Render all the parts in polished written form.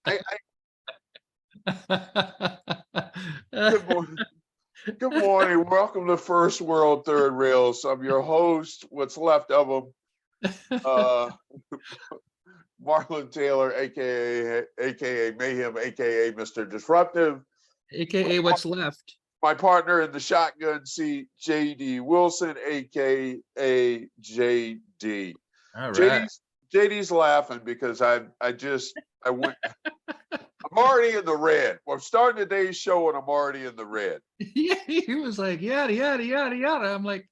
I, good morning. Good morning. Welcome to First World Third Rails. I'm your host. What's left of them? Uh, Marlon Taylor, aka Mayhem, aka Mr. Disruptive. AKA what's left. My partner in the shotgun seat, JD Wilson, aka JD. All right. JD's laughing because I went. I'm already in the red. We're starting today's show and I'm already in the red. Yeah, he was like, yada, yada, yada, yada. I'm like,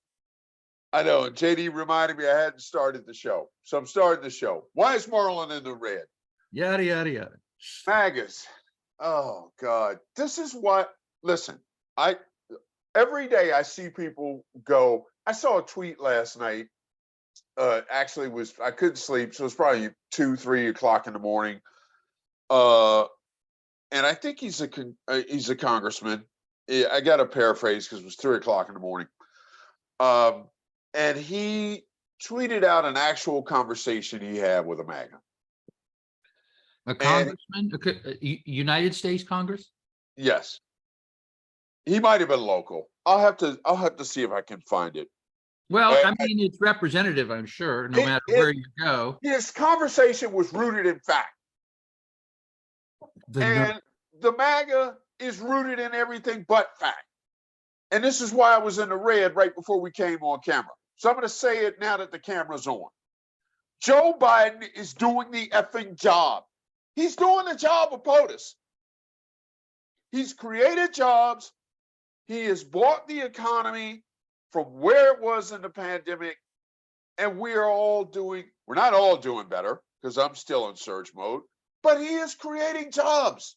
I know. And JD reminded me I hadn't started the show. So I'm starting the show. Why is Marlon in the red? yada, yada, yada. Magus. Oh, God. This is what, listen, every day I see people go. I saw a tweet last night. Actually, I couldn't sleep. So it was probably 2, 3 o'clock in the morning. And I think he's a congressman. I got to paraphrase because it was 3 o'clock in the morning. And he tweeted out an actual conversation he had with a MAGA. A congressman, United States Congress. Yes, he might have been local. I'll have to see if I can find it. Well, I mean, it's representative, I'm sure, no matter where you go. His conversation was rooted in fact. And the MAGA is rooted in everything but fact. And this is why I was in the red right before we came on camera. So I'm going to say it now that the camera's on. Joe Biden is doing the effing job. He's doing the job of POTUS. He's created jobs. He has brought the economy from where it was in the pandemic. And we're not all doing better because I'm still in surge mode, but he is creating jobs.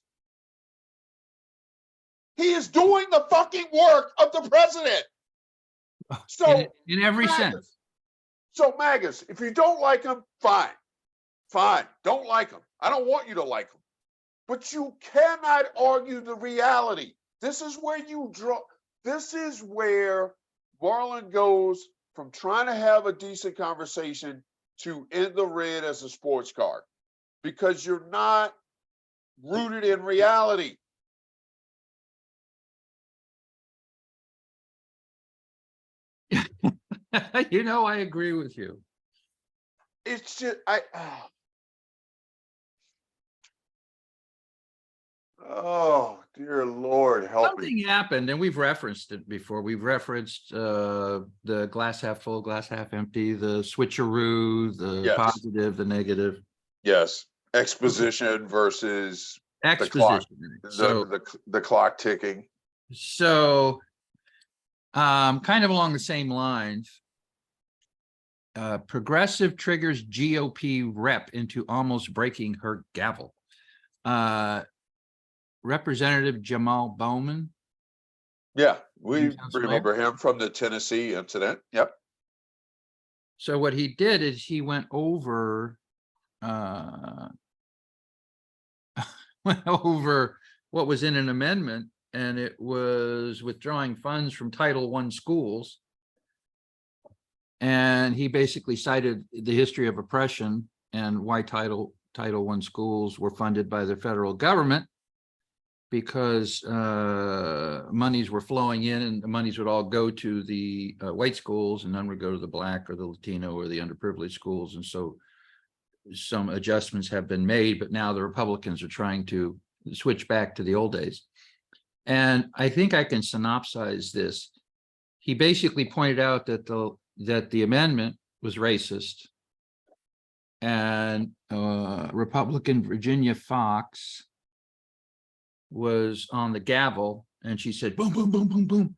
He is doing the fucking work of the president. So in every sense. So MAGAs, if you don't like him, fine. Fine. Don't like him. I don't want you to like him. But you cannot argue the reality. This is where Marlon goes from trying to have a decent conversation to in the red as a sports card. Because you're not rooted in reality. I agree with you. It's just oh dear Lord, help me. Something happened, and we've referenced it before. We've referenced the glass half full, glass half empty, the switcheroo, the positive, the negative. Yes, exposition versus exposition. The clock ticking. So, kind of along the same lines. Progressive triggers GOP rep into almost breaking her gavel. Representative Jamal Bowman. Yeah, we remember him from the Tennessee incident. Yep. So what he did is he went over what was in an amendment, and it was withdrawing funds from Title I schools. And he basically cited the history of oppression and why Title I schools were funded by the federal government, because monies were flowing in, and the monies would all go to the white schools, and none would go to the Black or the Latino or the underprivileged schools. And so some adjustments have been made, but now the Republicans are trying to switch back to the old days. And I think I can synopsize this. He basically pointed out that the amendment was racist, and Republican Virginia Fox was on the gavel, and she said, boom, boom, boom, boom, boom.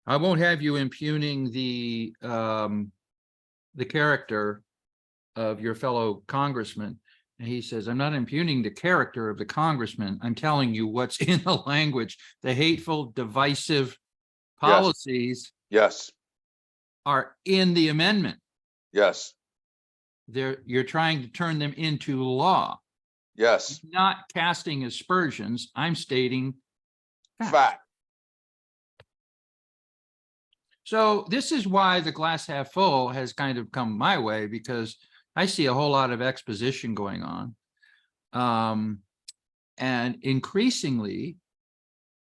I won't have you impugning the character of your fellow congressman. And he says, I'm not impugning the character of the congressman. I'm telling you what's in the language. The hateful, divisive policies are in the amendment. Yes. You're trying to turn them into law. Yes. I'm not casting aspersions. I'm stating fact. So this is why the glass half full has kind of come my way, because I see a whole lot of exposition going on. And increasingly,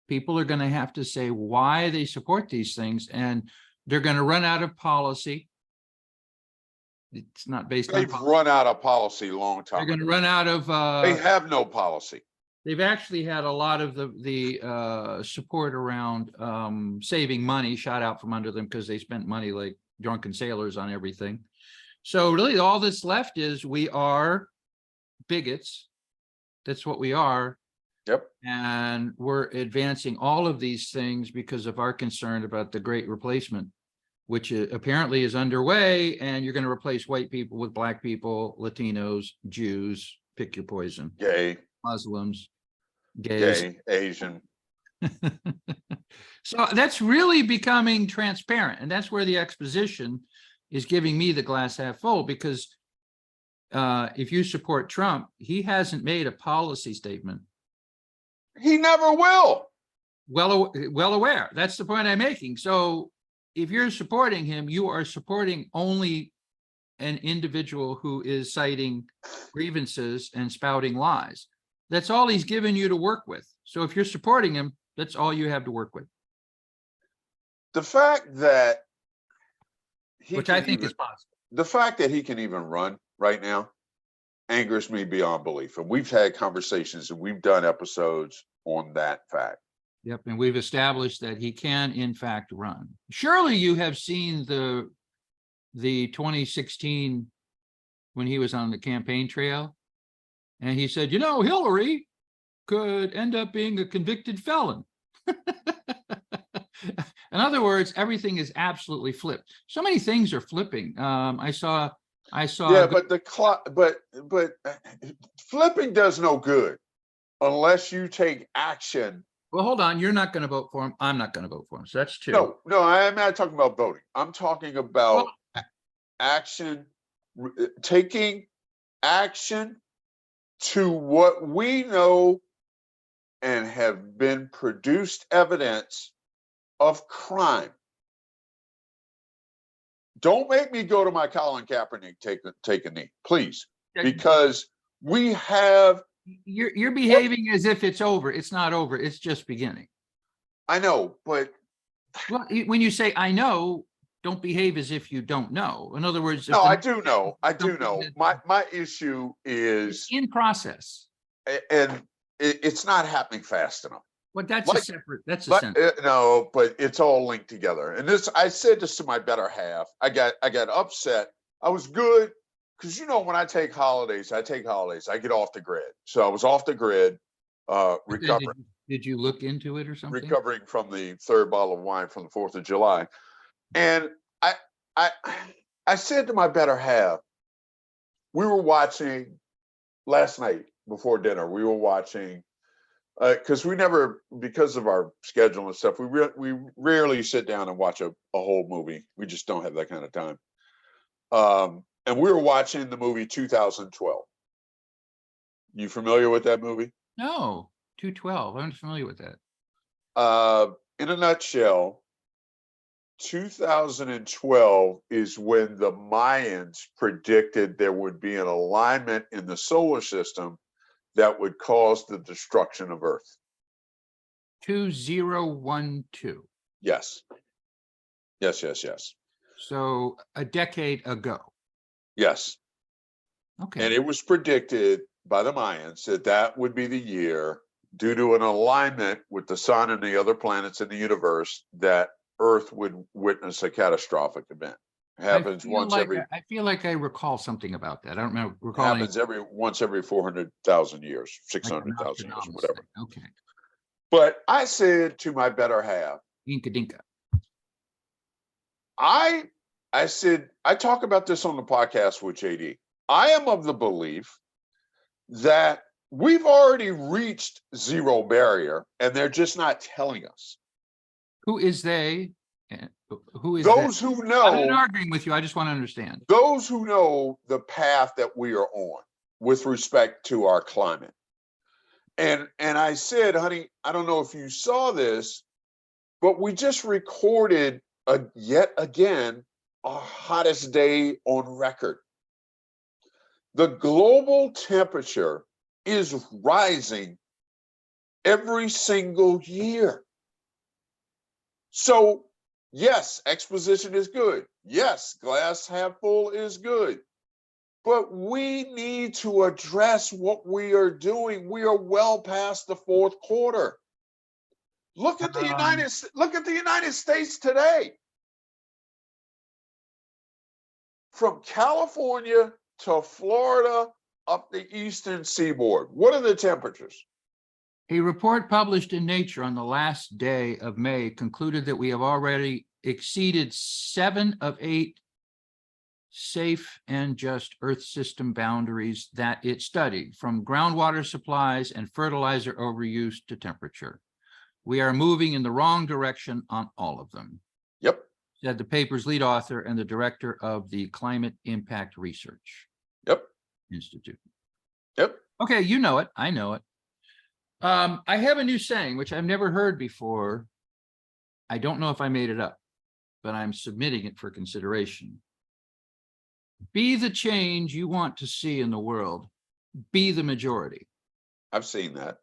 people are going to have to say why they support these things, and they're going to run out of policy. It's not based on They've policy. run out of policy long They're time going to ago. run out of They have no policy. they've actually had a lot of the support around saving money shot out from under them because they spent money like drunken sailors on everything. So really all that's left is we are bigots. That's what we are. Yep. And we're advancing all of these things because of our concern about the great replacement, which apparently is underway, and you're going to replace white people with black people, Latinos, Jews, pick your poison, Gay, Muslims, gays. gay, Asian. So that's really becoming transparent. And that's where the exposition is giving me the glass half full, because if you support Trump, he hasn't made a policy statement. He never will. Well aware. That's the point I'm making. So if you're supporting him, you are supporting only an individual who is citing grievances and spouting lies. That's all he's given you to work with. So if you're supporting him, that's all you have to work with. The fact that Which I think is possible. The fact that he can even run right now angers me beyond belief. And we've had conversations and we've done episodes on that fact. Yep, and we've established that he can, in fact, run. Surely you have seen the 2016 when he was on the campaign trail, and he said, you know, Hillary could end up being a convicted felon. In other words, everything is absolutely flipped. So many things are flipping. I saw. Yeah, but flipping does no good unless you take action. Well, hold on. You're not going to vote for him. I'm not going to vote for him. So that's two. No, I'm not talking about voting. I'm talking about action, taking action to what we know and have been produced evidence of crime. Don't make me go to my Colin Kaepernick take a knee, please, because we have. You're behaving as if it's over. It's not over. It's just beginning. I know, but well, when you say I know, don't behave as if you don't know. In other words, no, I do know. I do know. My issue is in process, and it's not happening fast enough. Well, that's a separate. That's a separate. No, but it's all linked together. And this, I said this to my better half. I got upset. I was good because when I take holidays, I get off the grid. So I was off the grid, recovering. Did you look into it or something? Recovering from the third bottle of wine from the 4th of July, and I said to my better half, we were watching last night before dinner. We were watching. Because because of our schedule and stuff, we rarely sit down and watch a whole movie. We just don't have that kind of time. And we were watching the movie 2012. You familiar with that movie? No, 212. I'm familiar with that. In a nutshell, 2012 is when the Mayans predicted there would be an alignment in the solar system that would cause the destruction of Earth. 2012. Yes. So a decade ago. Yes. Okay. And it was predicted by the Mayans that would be the year, due to an alignment with the sun and the other planets in the universe, that Earth would witness a catastrophic event. Happens once every. I feel like I recall something about that. I don't remember recalling. Happens once every 400,000 years, 600,000 years, whatever. Okay. But I said to my better half, Inca Dinka. I said, I talk about this on the podcast with JD. I am of the belief that we've already reached zero barrier, and they're just not telling us. Who is they? Who is those who know? I'm not arguing with you. I just want to understand. Those who know the path that we are on with respect to our climate. And I said, honey, I don't know if you saw this, but we just recorded yet again our hottest day on record. The global temperature is rising every single year. So, yes, exposition is good. Yes, glass half full is good. But we need to address what we are doing. We are well past the fourth quarter. Look at the United States today. From California to Florida up the eastern seaboard. What are the temperatures? A report published in Nature on the last day of May concluded that we have already exceeded 7 of 8 safe and just Earth system boundaries that it studied, from groundwater supplies and fertilizer overuse to temperature. We are moving in the wrong direction on all of them. Yep. Said the paper's lead author and the director of the Climate Impact Research Yep. Institute. Yep. Okay, you know it. I know it. I have a new saying, which I've never heard before. I don't know if I made it up, but I'm submitting it for consideration. Be the change you want to see in the world. Be the majority. I've seen that.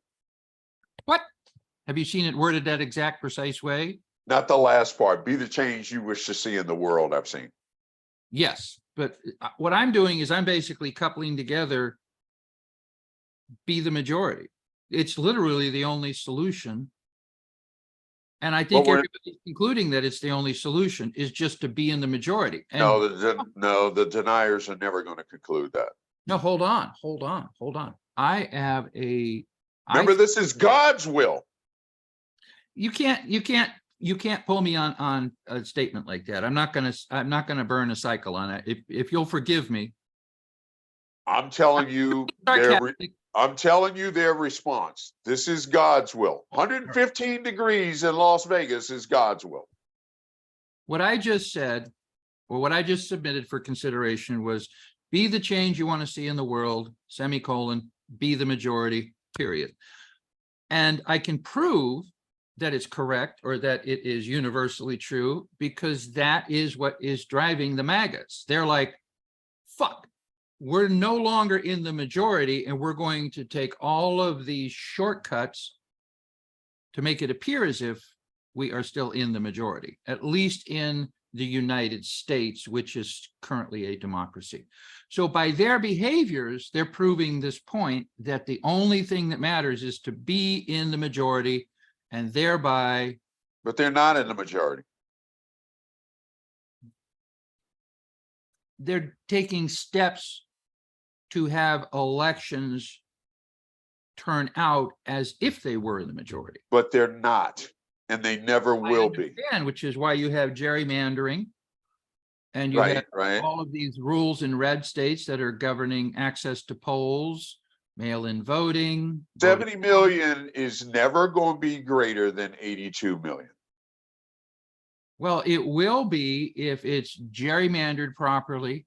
What? Have you seen it worded that exact precise way? Not the last part. Be the change you wish to see in the world. I've seen. Yes, but what I'm doing is I'm basically coupling together be the majority. It's literally the only solution. And I think everybody's concluding that it's the only solution is just to be in the majority. And no, the deniers are never going to conclude that. no, hold on. I have Remember, this is God's will. You can't pull me on a statement like that. I'm not gonna burn a cycle on it. If you'll forgive me. I'm telling you, their response. This is God's will. 115 degrees in Las Vegas is God's will. What I just said, or what I just submitted for consideration was be the change you want to see in the world, semicolon, be the majority, period. And I can prove that it's correct or that it is universally true because that is what is driving the MAGAs. They're like, fuck. We're no longer in the majority and we're going to take all of these shortcuts to make it appear as if we are still in the majority, at least in the United States, which is currently a democracy. So by their behaviors, they're proving this point that the only thing that matters is to be in the majority and thereby. But they're not in the majority. They're taking steps to have elections turn out as if they were in the majority. But they're not, and they never will be. Which is why you have gerrymandering, and you have all of these rules in red states that are governing access to polls, mail-in voting. 70 million is never going to be greater than 82 million. Well, it will be if it's gerrymandered properly.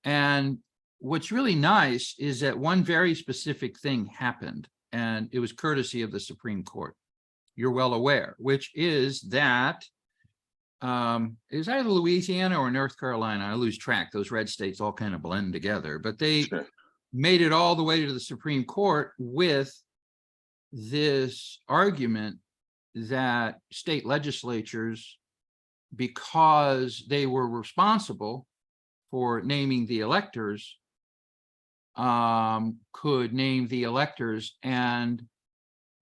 And what's really nice is that one very specific thing happened, and it was courtesy of the Supreme Court. You're well aware, which is that it was either Louisiana or North Carolina. I lose track. Those red states all kind of blend together, but they made it all the way to the Supreme Court with this argument that state legislatures, because they were responsible for naming the electors, could name the electors, and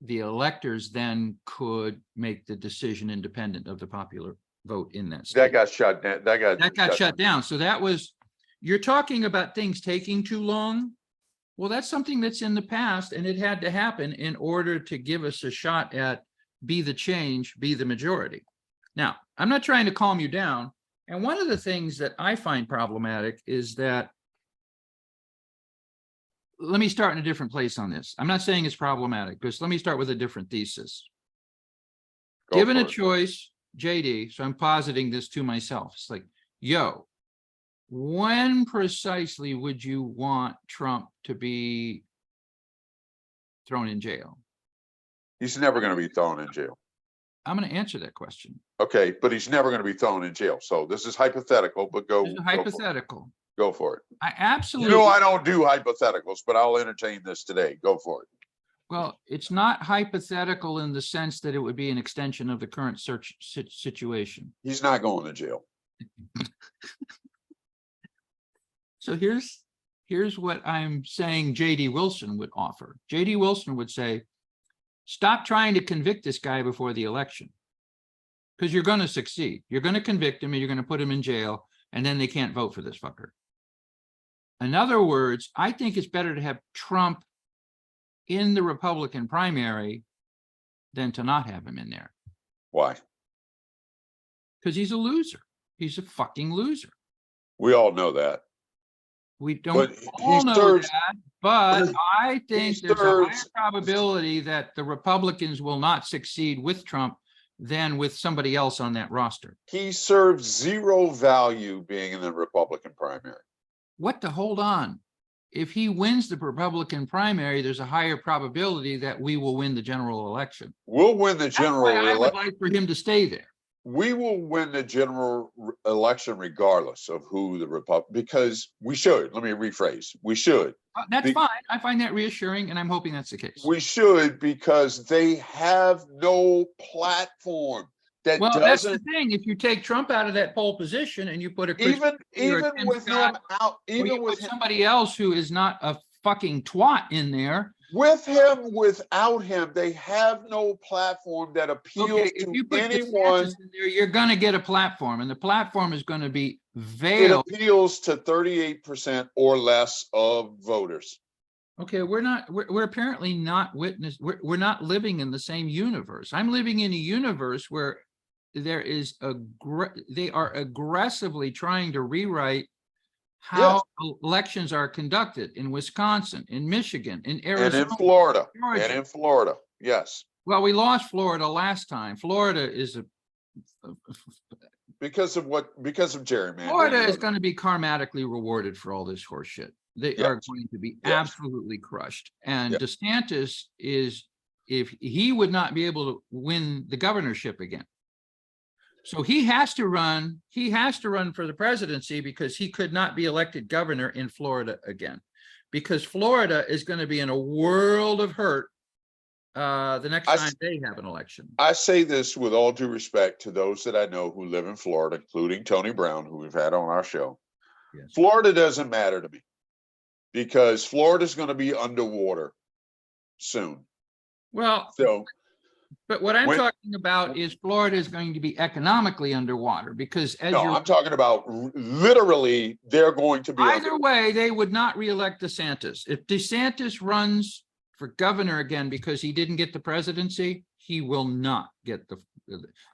the electors then could make the decision independent of the popular vote in that state. That got shut down. That got shut down. So that was, you're talking about things taking too long. Well, that's something that's in the past, and it had to happen in order to give us a shot at be the change, be the majority. Now, I'm not trying to calm you down. And one of the things that I find problematic is that, let me start in a different place on this. I'm not saying it's problematic, because let me start with a different thesis. Given a choice, JD, so I'm positing this to myself. It's like, yo, when precisely would you want Trump to be thrown in jail? He's never going to be thrown in jail. I'm going to answer that question. Okay, but he's never going to be thrown in jail. So this is hypothetical, but go. This is hypothetical. Go for it. I absolutely. You know, I don't do hypotheticals, but I'll entertain this today. Go for it. Well, it's not hypothetical in the sense that it would be an extension of the current situation. He's not going to jail. So here's what I'm saying J.D. Wilson would offer. J.D. Wilson would say, stop trying to convict this guy before the election, because you're going to succeed. You're going to convict him and you're going to put him in jail, and then they can't vote for this fucker. In other words, I think it's better to have Trump in the Republican primary than to not have him in there. Why? Because he's a loser. He's a fucking loser. We all know that. We don't But all he know serves- that, but I think there's a higher serves- probability that the Republicans will not succeed with Trump than with somebody else on that roster. He serves zero value being in the Republican primary. What the hold on? If he wins the Republican primary, there's a higher probability that we will win the general election. We'll win the That's general why I would election. like for him to stay there. We will win the general election regardless of who the because we should. Let me rephrase. We should. That's Be- fine. I find that reassuring, and I'm hoping that's the case. We should, because they have no platform that Well, that's the doesn't thing. If you take Trump out of that pole position and you put a Chris even Christie or even Tim with Scott, him out, or you even put with him, somebody else who is not a fucking twat in there. without him, they have no platform that appeals Okay, if you to put anyone. DeSantis in there, you're going to get a platform, and the platform is going to be It veiled. appeals to 38% or less of voters. Okay, we're apparently not we're not living in the same universe. I'm living in a universe where there is they are aggressively trying to rewrite how elections are conducted in Wisconsin, in Michigan, in And Arizona, in Florida, Georgia. and in Florida, yes. Well, we lost Florida last time. Florida is Because of gerrymandering. Florida is going to be karmatically rewarded for all this horse shit. They Yes. are going to be Yes. absolutely crushed. And Yes. DeSantis is, if he would not be able to win the governorship again. So he has to run for the presidency, because he could not be elected governor in Florida again, because Florida is going to be in a world of hurt the next time they have an election. I say this with all due respect to those that I know who live in Florida, including Tony Brown, who we've had on our show. Yes. Florida doesn't matter to me, because Florida's going to be underwater soon. Well, So but what I'm when- talking about is Florida is going to be economically underwater, because as no, I'm talking about literally they're going to be either way, they would not reelect DeSantis. If DeSantis runs for governor again because he didn't get the presidency, he will not get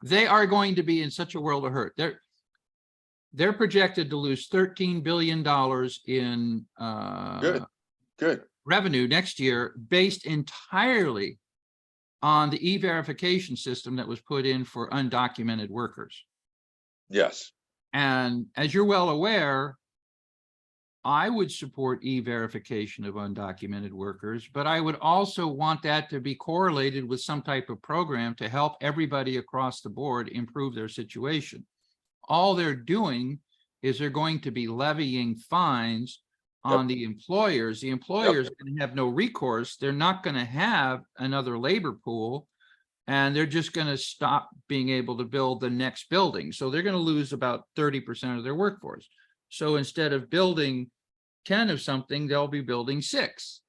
they are going to be in such a world of hurt. They're projected to lose $13 billion in good. revenue next year, based entirely on the e-verification system that was put in for undocumented workers. Yes. And as you're well aware, I would support e-verification of undocumented workers, but I would also want that to be correlated with some type of program to help everybody across the board improve their situation. All they're doing is they're going to be levying fines on the employers. The employers are going to have no recourse. They're not going to have another labor pool, and they're just going to stop being able to build the next building. So they're going to lose about 30% of their workforce. So instead of building 10 of something, they'll be building 6.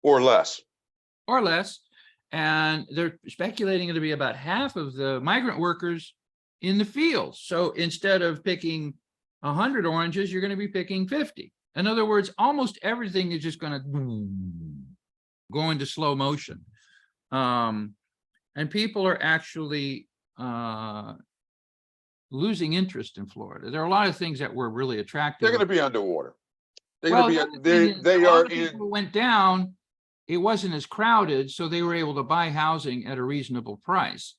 Or less. Or less. And they're speculating it'll be about half of the migrant workers in the fields. So instead of picking 100 oranges, you're going to be picking 50. In other words, almost everything is just going to go into slow motion. And people are actually losing interest in Florida. There are a lot of things that were really attractive. They're going to be underwater. They're Well, going to be. They a lot are of people in. went down. It wasn't as crowded, so they were able to buy housing at a reasonable price.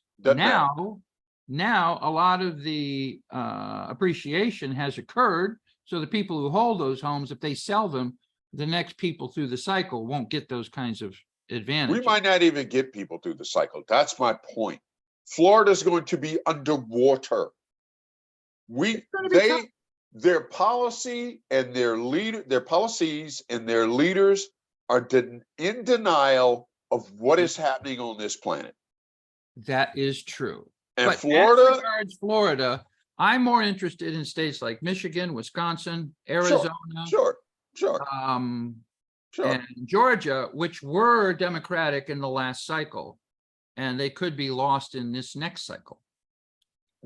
Now a lot of the appreciation has occurred. So the people who hold those homes, if they sell them, the next people through the cycle won't get those kinds of advantages. We might not even get people through the cycle. That's my point. Florida's going to be underwater. Their policy and their policies and their leaders are in denial of what is happening on this planet. That is true. And But as Florida, regards Florida, I'm more interested in states like Michigan, Wisconsin, Arizona, sure, um, sure. and Georgia, which were Democratic in the last cycle, and they could be lost in this next cycle.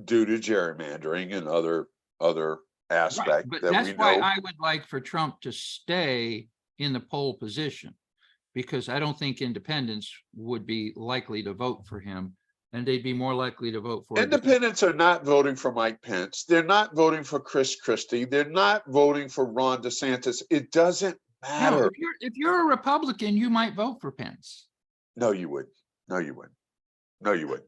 Due to gerrymandering and other Right. aspects But that that's we why know. I would like for Trump to stay in the pole position, because I don't think independents would be likely to vote for him, and they'd be more likely to vote for. Independents are not voting for Mike Pence. They're not voting for Chris Christie. They're not voting for Ron DeSantis. It doesn't No, matter. if you're a Republican, you might vote for Pence. No, you wouldn't. No, you wouldn't. No, you wouldn't.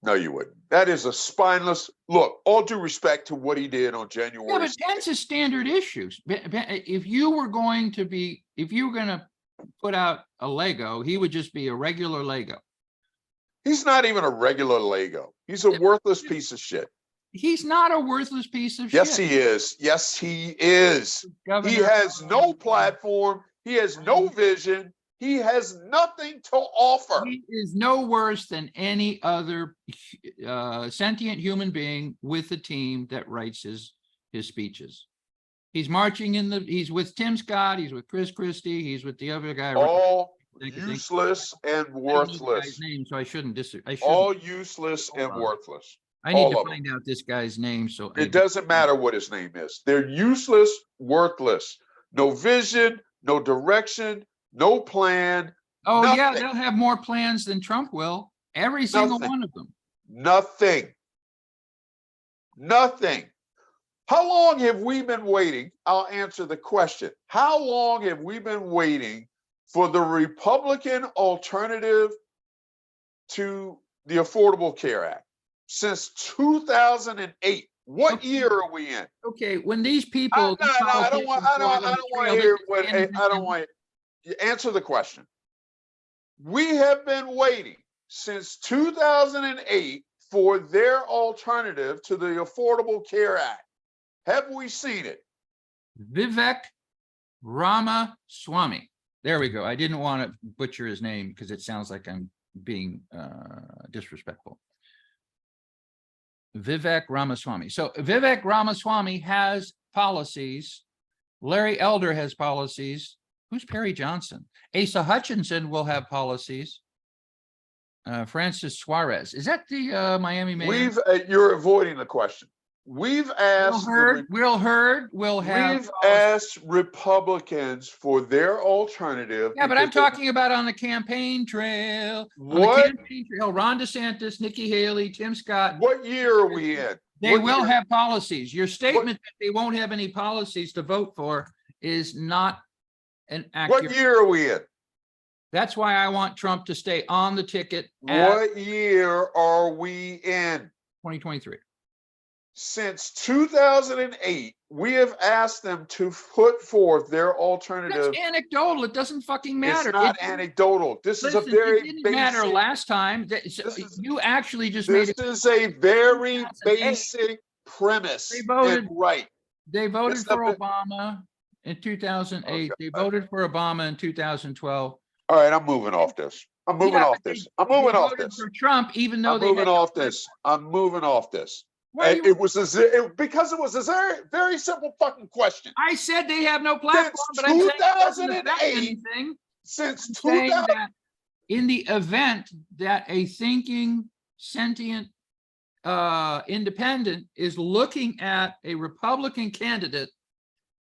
No, you wouldn't. That is a spineless look. All due respect to what he did on January. Yeah, but Pence is standard issues. If you were going to put out a Lego, he would just be a regular Lego. He's not even a regular Lego. He's a worthless piece of shit. He's not a worthless piece of Yes, shit. he is. Yes, he is. Governor, He has no platform. He has no vision. He has nothing to offer. He is no worse than any other sentient human being with a team that writes his speeches. He's marching he's with Tim Scott, he's with Chris Christie, he's with the other guy. All useless and worthless. Name, so I shouldn't all useless and worthless. I need all to of find out this guy's name. So it doesn't matter what his name is. They're useless, worthless. No vision, no direction, no plan. Oh, nothing. Yeah, they'll have more plans than Trump will. Every single Nothing. one of them. Nothing. Nothing. How long have we been waiting? I'll answer the question. How long have we been waiting for the Republican alternative to the Affordable Care Act? Since 2008. What year are we in? Okay, when these people, I don't want to hear what. I don't want you answer the question. We have been waiting since 2008 for their alternative to the Affordable Care Act. Have we seen it? Vivek Ramaswamy. There we go. I didn't want to butcher his name because it sounds like I'm being disrespectful. Vivek Ramaswamy. So Vivek Ramaswamy has policies. Larry Elder has policies. Who's Perry Johnson? Asa Hutchinson will have policies. Francis Suarez. Is that the Miami man? You're avoiding the question. We've asked. Will Hurd will have. We've asked Republicans for their alternative. Yeah, but I'm talking about on the campaign trail. What? On the campaign trail, Ron DeSantis, Nikki Haley, Tim Scott. What year are we in? They will have policies. Your statement that they won't have any policies to vote for is not an accurate. What year are we in? That's why I want Trump to stay on the ticket. What year are we in? 2023. Since 2008, we have asked them to put forth their alternative. That's anecdotal. It doesn't fucking matter. It's not anecdotal. This is a very it didn't basic. matter last time. You actually just made it. This is a very basic premise. They voted right. They voted for Obama in 2008. Okay. They voted for Obama in 2012. All right, I'm moving off this. I'm moving off this. I'm moving off this. For Trump, even though I'm moving off this. I'm moving off this. It was because it was a very simple fucking question. I said they have no platform, but I'm saying 2008. Since 2000, in the event that a thinking, sentient, independent is looking at a Republican candidate,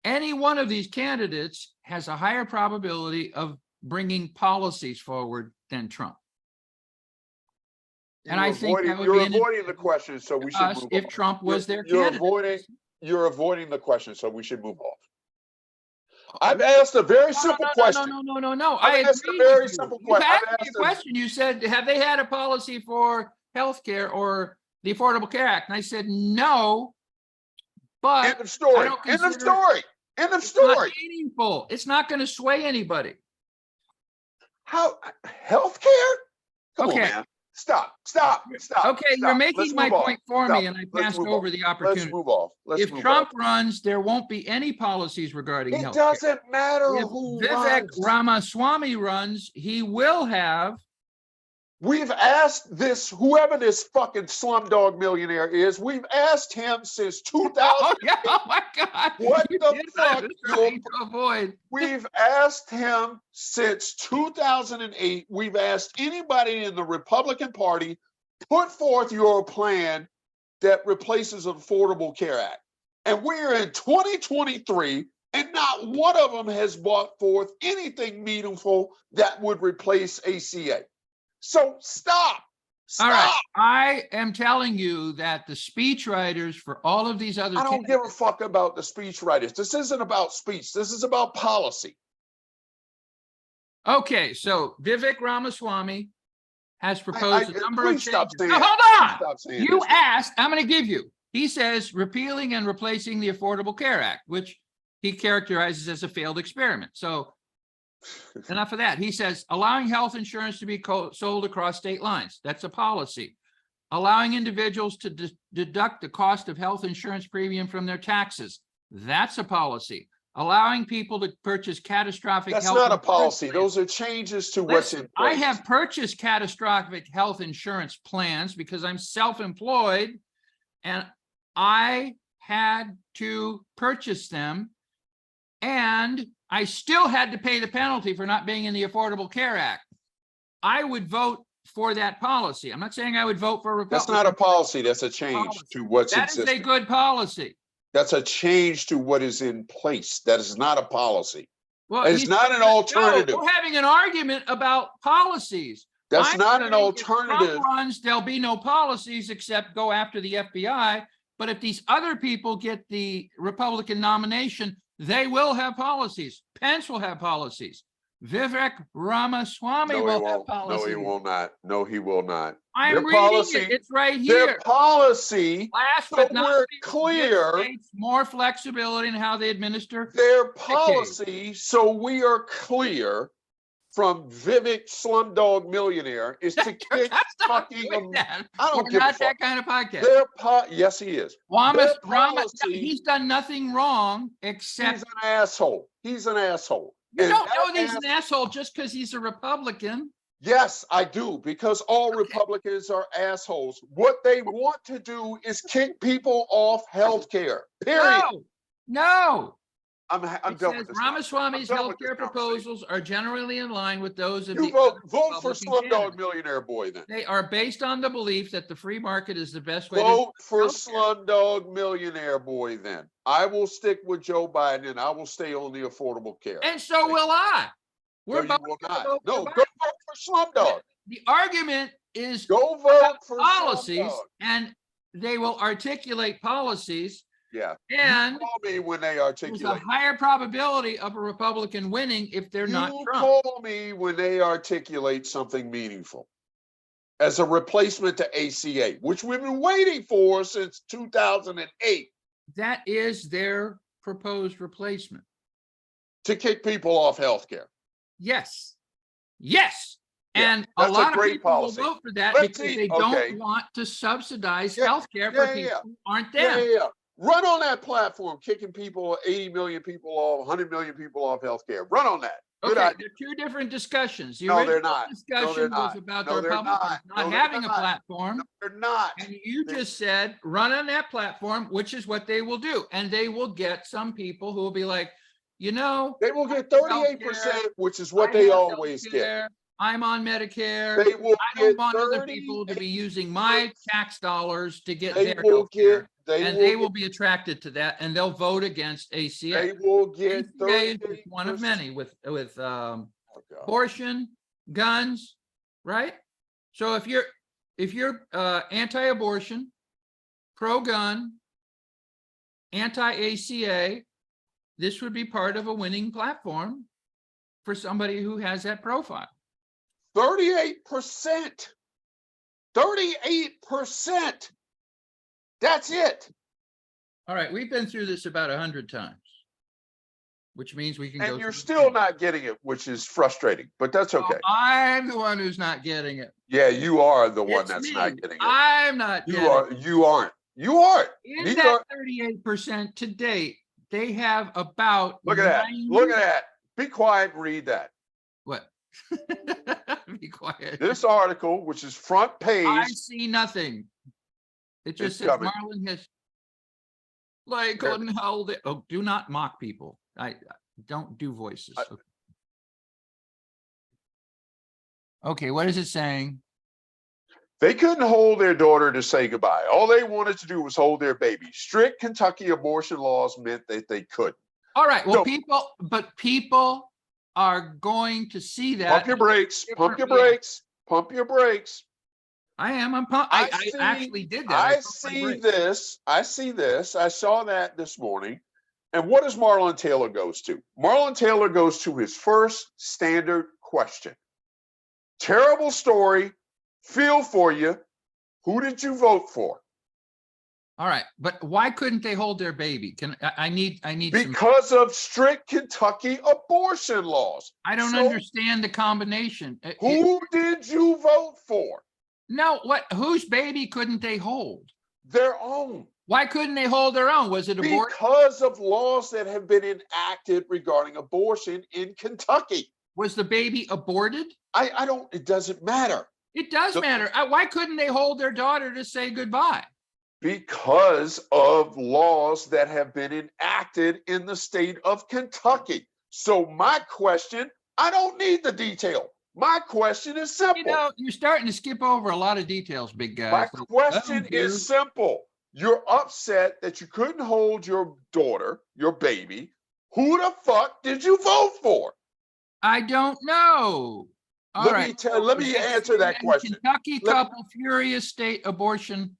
any one of these candidates has a higher probability of bringing policies forward than Trump. And I think that would you're avoiding the question, so we should move if on. Trump was their candidate. You're avoiding the question, so we should move off. I've asked a very simple question. No. I've asked a very simple question. You asked me a question. You said, have they had a policy for healthcare or the Affordable Care Act? And I said, no, but end of story. End of story. End of story. It's not meaningful. It's not going to sway anybody. How healthcare? Come on, man. Stop. Okay, you're Stop. making Let's my move on. point for Stop. me, and I Let's passed move over on. the Let's opportunity. move off. Let's If move Trump off. runs, there won't be any policies regarding It health. doesn't matter If who Vivek runs. Ramaswamy runs, he will have. We've asked this, whoever this fucking slumdog millionaire is, we've asked him since 2000. Oh, yeah, oh my God. What You the did what I fuck? was trying to avoid. We've asked him since 2008. We've asked anybody in the Republican Party, put forth your plan that replaces the Affordable Care Act. And we're in 2023, and not one of them has brought forth anything meaningful that would replace ACA. So stop. All right. Stop. I am telling you that the speechwriters for all of these other I don't give a candidates- fuck about the speechwriters. This isn't about speech. This is about policy. Okay, so Vivek Ramaswamy has proposed a number of Please stop changes. saying No, it. hold Please on. stop saying You this. asked, I'm going to give you. He says repealing and replacing the Affordable Care Act, which he characterizes as a failed experiment. So enough of that. He says allowing health insurance to be sold across state lines. That's a policy. Allowing individuals to deduct the cost of health insurance premium from their taxes. That's a policy. Allowing people to purchase catastrophic That's health not a insurance policy. plans. Those are changes to what's Listen, in place. I have purchased catastrophic health insurance plans because I'm self-employed and I had to purchase them, and I still had to pay the penalty for not being in the Affordable Care Act. I would vote for that policy. I'm not saying I would vote for a That's Republican. not a policy. That's a change Policy. to what's That is a existing. good policy. That's a change to what is in place. That is not a policy. Well, It's not an alternative. No, we're having an argument about policies. That's I'm not an saying if Trump alternative. runs, there'll be no policies except go after the FBI. But if these other people get the Republican nomination, they will have policies. Pence will have policies. Vivek Ramaswamy No, he will have won't. No, policies. he will not. No, he will not. I'm Their reading policy- it. It's right Their here. policy, Last so but not we're least, give clear. states more flexibility in how they administer. their policy, so we are clear, from Vivek Slumdog Millionaire, is to kick Stop fucking doing that. I don't We're give a not that fuck. kind of podcast. Yes, he is. Ramas, policy- he's done nothing wrong except He's an asshole. He's an asshole. you And don't that know that he's ass- an asshole just because he's a Republican. Yes, I do, because all Republicans are assholes. What they want to do is kick people off health care. Period. No. I'm It done says with this. Ramaswamy's I'm done with healthcare this conversation. proposals are generally in line with those of You the vote other for Republican Slumdog candidates. Millionaire Boy then. They are based on the belief that the free market is the best way Vote for healthcare. Slumdog Millionaire Boy then. I will stick with Joe Biden and I will stay on the Affordable Care. And so will I. No, We're you both will gonna not. vote for No, Biden. go vote for Slumdog. The argument is Go vote for policies, Slumdog. and they will articulate policies, Yeah. and Call me when they there's a articulate. higher probability of a Republican winning if they're not You Trump. call me when they articulate something meaningful as a replacement to ACA, which we've been waiting for since 2008 That is their proposed replacement. to kick people off healthcare. Yes. Yes. Yeah, And a that's a lot of great people policy. will vote for that Let's because see, they okay. don't want to subsidize Yeah, healthcare for yeah, people yeah. who aren't Yeah, them. yeah, yeah. Run on that platform, kicking people, 80 million people off, 100 million people off healthcare. Run on that. Good Okay, idea. they're two different discussions. The No, they're original not. No, discussion they're was not. about No, the they're Republicans not. not No, they're having a not. platform. No, they're not. And you They- just said, run on that platform, which is what they will do. And they will get some people who will be like, you know, They will get healthcare, 38%, which is what I they have always get. healthcare, I'm on Medicare. They will I don't get want other people to be 38%. using my tax dollars to get They their will healthcare. get, And they will be attracted to that, and they'll vote against they ACA. will get ACA is 38%. just one of many with Oh, God. abortion, guns, right? So if you're anti-abortion, pro-gun, anti-ACA, this would be part of a winning platform for somebody who has that profile. 38%. 38%. That's it. All right, we've been through this about 100 times. which means we can go. And you're through the still thing. not getting it, which is frustrating, but that's okay. I'm the one who's not getting it. Yeah, you are the one It's that's me. not getting it. I'm not You getting are, it. you aren't. You aren't. In Neither that are. 38% to date, they have about Look at that. 90. Look at that. Be quiet and read that. What? Be quiet. This article, which is front page, I see nothing. It just It's says coming. Marlon has like There- couldn't hold it. Oh, do not mock people. I don't do voices. Okay, what is it saying? they couldn't hold their daughter to say goodbye. All they wanted to do was hold their baby. Strict Kentucky abortion laws meant that they couldn't. All right, well, So- people are going to see that. Pump your brakes. Pump your differently. brakes. Pump your brakes. I'm pumped. I see- actually did that. I pumped my see brakes. this. I see this. I saw that this morning. And what does Marlon Taylor goes to? Marlon Taylor goes to his first standard question. Terrible story. Feel for you. Who did you vote for? All right, but why couldn't they hold their baby? I need some. Because of strict Kentucky abortion laws. I don't So understand the combination. Who did you vote for? No, whose baby couldn't they hold? Their own. Why couldn't they hold their own? Was it abortion? Because of laws that have been enacted regarding abortion in Kentucky. Was the baby aborted? I don't, it doesn't matter. It does matter. Why couldn't they hold their daughter to say goodbye? Because of laws that have been enacted in the state of Kentucky. So my question, I don't need the detail. My question is simple. You know, you're starting to skip over a lot of details, big guy. My question is simple. You're upset that you couldn't hold your daughter, your baby. Who the fuck did you vote for? I don't know. All right. Let me answer that question. Kentucky couple furious state abortion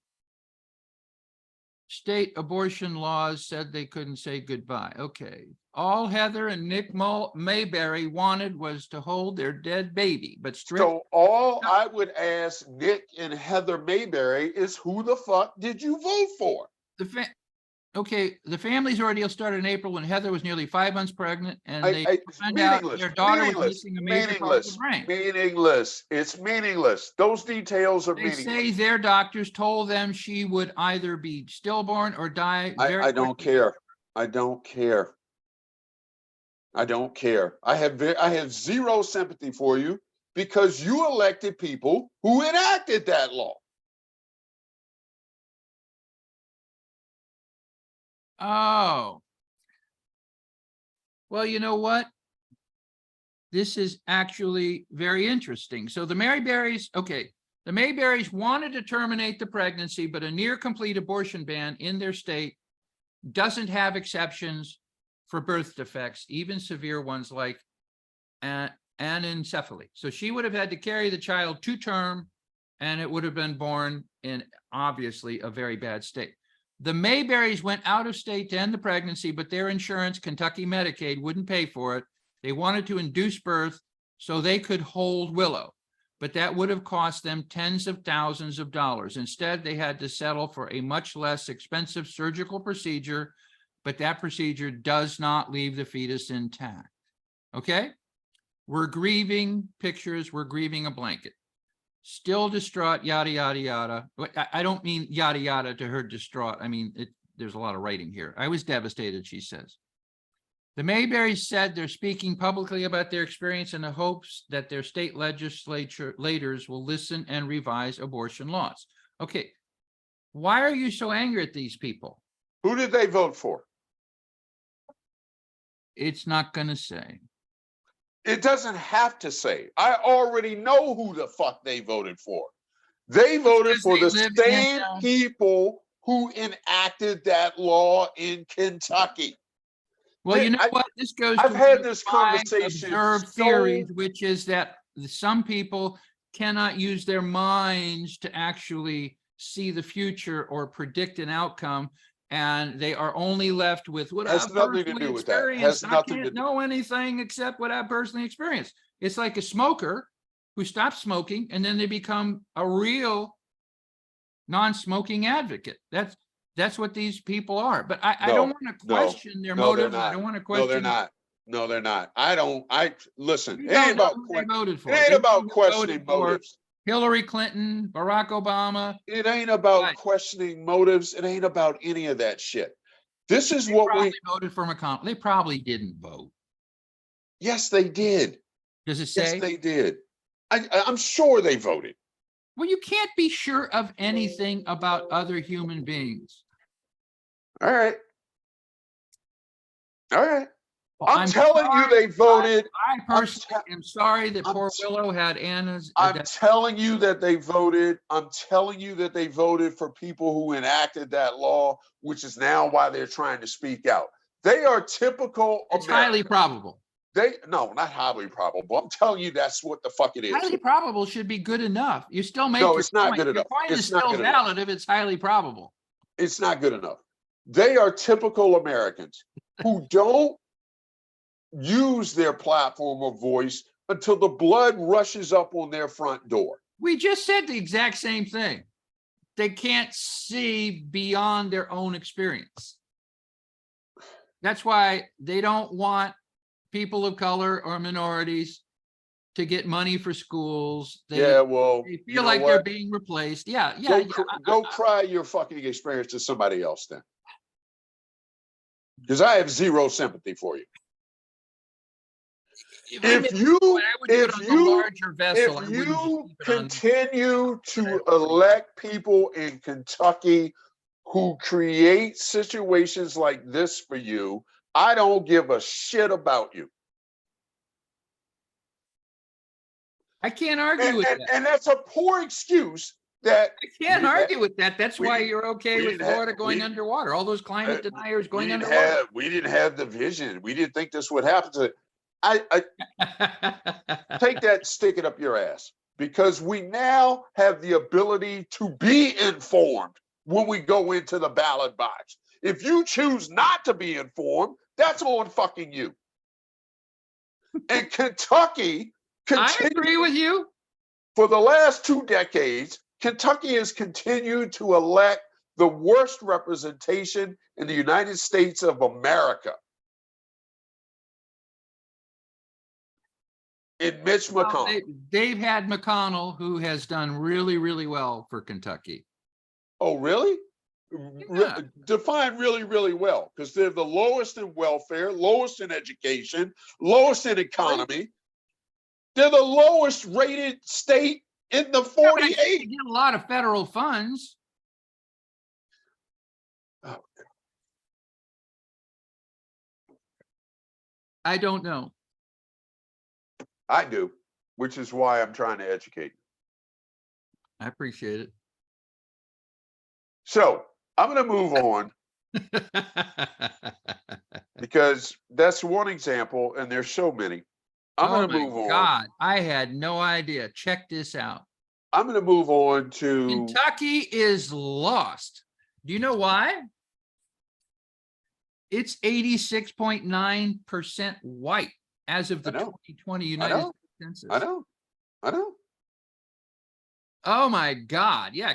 laws said they couldn't say goodbye. Okay. All Heather and Nick Mayberry wanted was to hold their dead baby, but So all I would ask Nick and Heather Mayberry is who the fuck did you vote for? The family's ordeal started in April when Heather was nearly 5 months pregnant, and they found out their daughter was missing a major part of the brain. Meaningless. It's meaningless. Those details are They meaningless. say their doctors told them she would either be stillborn or die. I don't care. I don't care. I don't care. I have zero sympathy for you because you elected people who enacted that law. Oh. Well, you know what? This is actually very interesting. So the Mayberries wanted to terminate the pregnancy, but a near complete abortion ban in their state doesn't have exceptions for birth defects, even severe ones like anencephaly. So she would have had to carry the child to term, and it would have been born in obviously a very bad state. The Mayberries went out of state to end the pregnancy, but their insurance, Kentucky Medicaid, wouldn't pay for it. They wanted to induce birth so they could hold Willow, but that would have cost them tens of thousands of dollars. Instead, they had to settle for a much less expensive surgical procedure, but that procedure does not leave the fetus intact. Okay? We're grieving pictures. We're grieving a blanket. Still distraught, yada, yada, yada. I don't mean yada, yada to her distraught. I mean, there's a lot of writing here. I was devastated, she says. The Mayberries said they're speaking publicly about their experience in the hopes that their state legislators will listen and revise abortion laws. Okay. Why are you so angry at these people? Who did they vote for? It's not going to say. It doesn't have to say. I already know who the fuck they voted for. They voted for the same people who enacted that law in Kentucky. Well, you know what? This goes I've to had this conversation. observed theories, which is that some people cannot use their minds to actually see the future or predict an outcome, and they are only left with what I've personally experienced. I can't know anything except what I've personally experienced. It's like a smoker who stops smoking and then they become a real non-smoking advocate. That's what these people are. But I don't want to question their motives. I don't want to question No, they're not. Listen, You it ain't don't know about who they voted it for. ain't They know about who questioning voted for motives. Hillary Clinton, Barack Obama. It ain't about Right. questioning motives. It ain't about any of that shit. This is They what probably we, voted for McConnell. They probably didn't vote. yes, they did. Does it Yes, say? they did. I'm sure they voted. Well, you can't be sure of anything about other human beings. All right. All right. Well, I'm telling you they voted. I personally am sorry that I'm poor t- Willow had Anna's. I'm telling you that they voted. I'm telling you that they voted for people who enacted that law, which is now why they're trying to speak out. They are typical It's Americans. highly probable. No, not highly probable. I'm telling you that's what the fuck it is. Highly probable should be good enough. You still make No, your it's not point. good Your enough. point is It's not still good enough. valid if it's highly probable. It's not good enough. They are typical Americans who don't use their platform or voice until the blood rushes up on their front door. We just said the exact same thing. They can't see beyond their own experience. That's why they don't want people of color or minorities to get money for schools. They you feel know like what? they're being replaced. Go cry your fucking experience to somebody else then. Because I have zero sympathy for you. If you continue to elect people in Kentucky who create situations like this for you, I don't give a shit about you. I can't argue with that. And that's a poor excuse. I can't argue with that. That's why you're okay with Florida going underwater. All those climate deniers going underwater. We didn't have the vision. We didn't think this would happen. I take that, stick it up your ass, because we now have the ability to be informed when we go into the ballot box. If you choose not to be informed, that's on fucking you. And Kentucky, I agree with you. For the last 2 decades, Kentucky has continued to elect the worst representation in the United States of America in Mitch McConnell. They've had McConnell, who has done really, really well for Kentucky. Oh, really? Yeah. Define really, really well, because they're the lowest in welfare, lowest in education, lowest in economy. They're the lowest rated state in the 48. They get a lot of federal funds. Oh, I don't know. I do, which is why I'm trying to educate you. I appreciate it. So I'm going to move on because that's one example, and there's so many. I'm going to move on. God, I had no idea. Check this out. I'm going to move on to Kentucky is lost. Do you know why? It's 86.9% white as of the 2020 United States Census. I know. Oh my God. Yeah.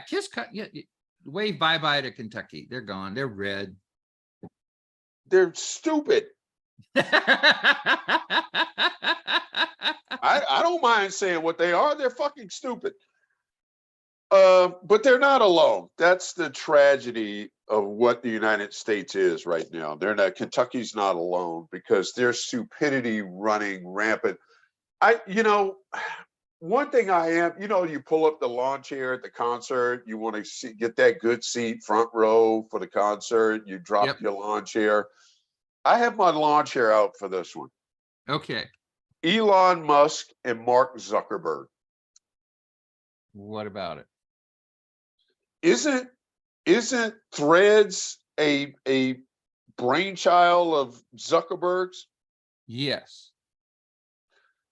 Wave bye-bye to Kentucky. They're gone. They're red. They're stupid. I don't mind saying what they are. They're fucking stupid. But they're not alone. That's the tragedy of what the United States is right now. Kentucky's not alone, because there's stupidity running rampant. One thing I am, you pull up the lawn chair at the concert, you want to get that good seat, front row for the concert, you drop your lawn chair. I have my lawn chair out for this one. Okay. Elon Musk and Mark Zuckerberg. What about it? Isn't Threads a brainchild of Zuckerberg's? Yes.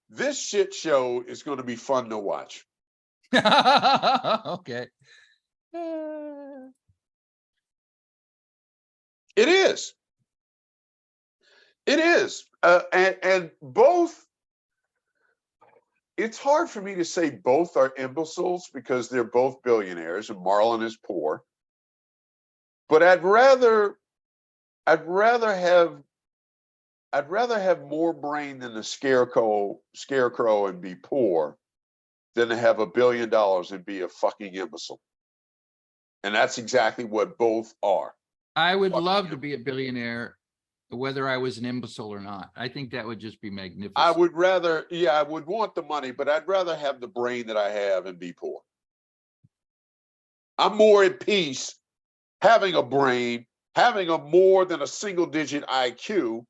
This shit show is going to be fun to watch. Okay. It is. It is. And both, it's hard for me to say both are imbeciles, because they're both billionaires and Marlon is poor. But I'd rather have I'd rather have more brain than the scarecrow and be poor than to have $1 billion and be a fucking imbecile. And that's exactly what both are. I would Fucking love to be a billionaire, whether I was an imbecile or not. I think that would just be magnificent. I would rather, yeah, I would want the money, but I'd rather have the brain that I have and be poor. I'm more at peace having a brain, having a more than a single digit IQ,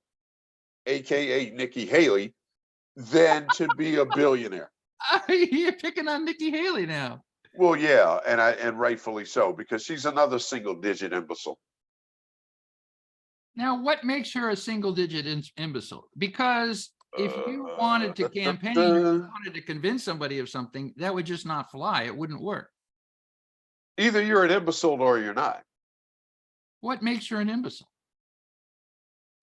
aka Nikki Haley, than to be a billionaire. You're picking on Nikki Haley now. Well, yeah, and rightfully so, because she's another single digit imbecile. Now, what makes her a single digit imbecile? Because if you wanted to campaign, you wanted to convince somebody of something, that would just not fly. It wouldn't work. Either you're an imbecile or you're not. What makes her an imbecile?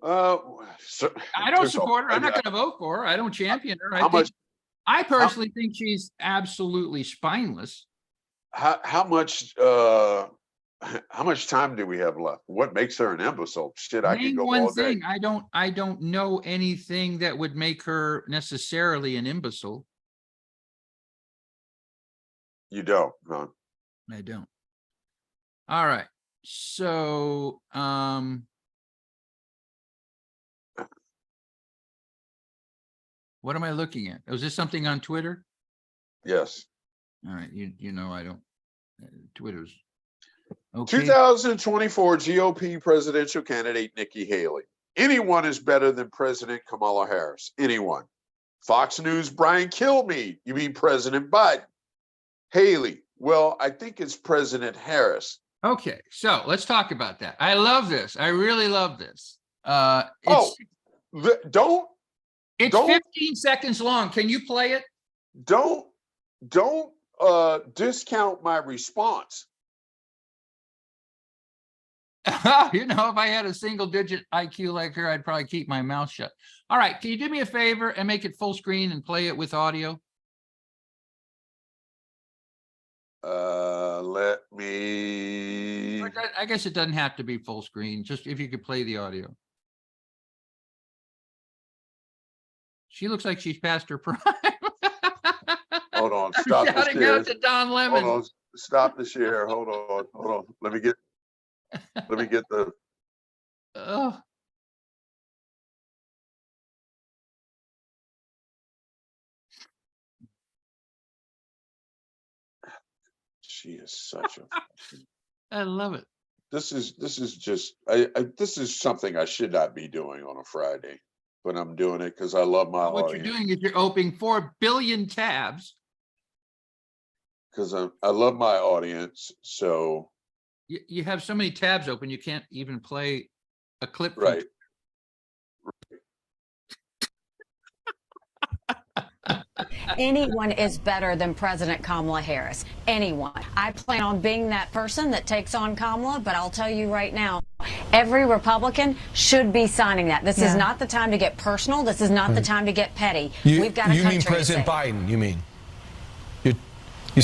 So, I don't support her. I'm not going to vote for her. I don't champion her. I personally think she's absolutely spineless. How much time do we have left? What makes her an imbecile? Shit, I could Name go one all day. thing. I don't know anything that would make her necessarily an imbecile. You don't, huh? I don't. All right. So, what am I looking at? Was this something on Twitter? Yes. All right. You know, I don't, Twitter's. Okay. 2024 GOP presidential candidate Nikki Haley. Anyone is better than President Kamala Harris. Anyone. Fox News, Brian Kilmeade. You mean President Biden? Haley. Well, I think it's President Harris. Okay, so let's talk about that. I love this. I really love this. It's 15 seconds long. Can you play it? Don't discount my response. You know, if I had a single digit IQ like her, I'd probably keep my mouth shut. All right, can you do me a favor and make it full screen and play it with audio? Let me. I guess it doesn't have to be full screen. Just if you could play the audio. She looks like she's past her prime. Hold on, stop the shouting share. out to Don Lemon. Hold on, stop the share. Hold on. Let me get the. Oh. She is such a. I love it. This is just this is something I should not be doing on a Friday, but I'm doing it because I love my What audience. you're doing is you're opening 4 billion tabs. Because I love my audience, so. You have so many tabs open, you can't even play a clip. Right. Anyone is better than President Kamala Harris. Anyone. I plan on being that person that takes on Kamala, but I'll tell you right now, every Republican should be signing that. This is not the time to get personal. This is not the time to get petty. We've got a country You mean President Biden, you mean?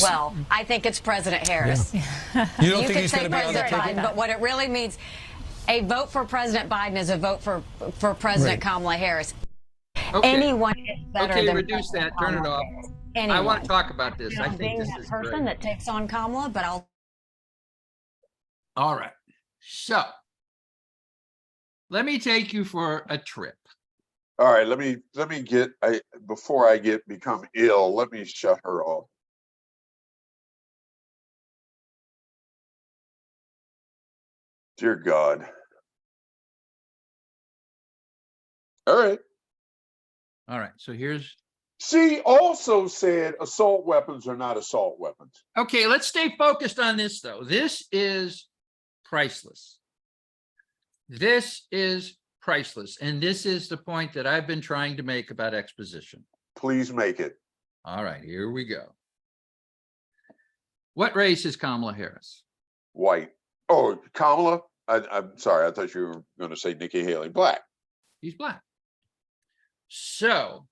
Well, I think it's President Harris. Yeah. You don't think he's going to be on that President Biden, but what it really means, a vote for President Biden is a vote for President Kamala Harris. Okay. Anyone is better than reduce that. Turn it off. Anyone. I want to talk about this. I think being this that is person great. that takes on Kamala, but I'll. All right. So let me take you for a trip. All right, let me get before I become ill, let me shut her off. Dear God. All right. All right. So here's. She also said assault weapons are not assault weapons. Okay, let's stay focused on this, though. This is priceless. This is priceless. And this is the point that I've been trying to make about exposition. Please make it. All right, here we go. What race is Kamala Harris? White. Oh, Kamala? I'm sorry. I thought you were going to say Nikki Haley. Black. He's black. So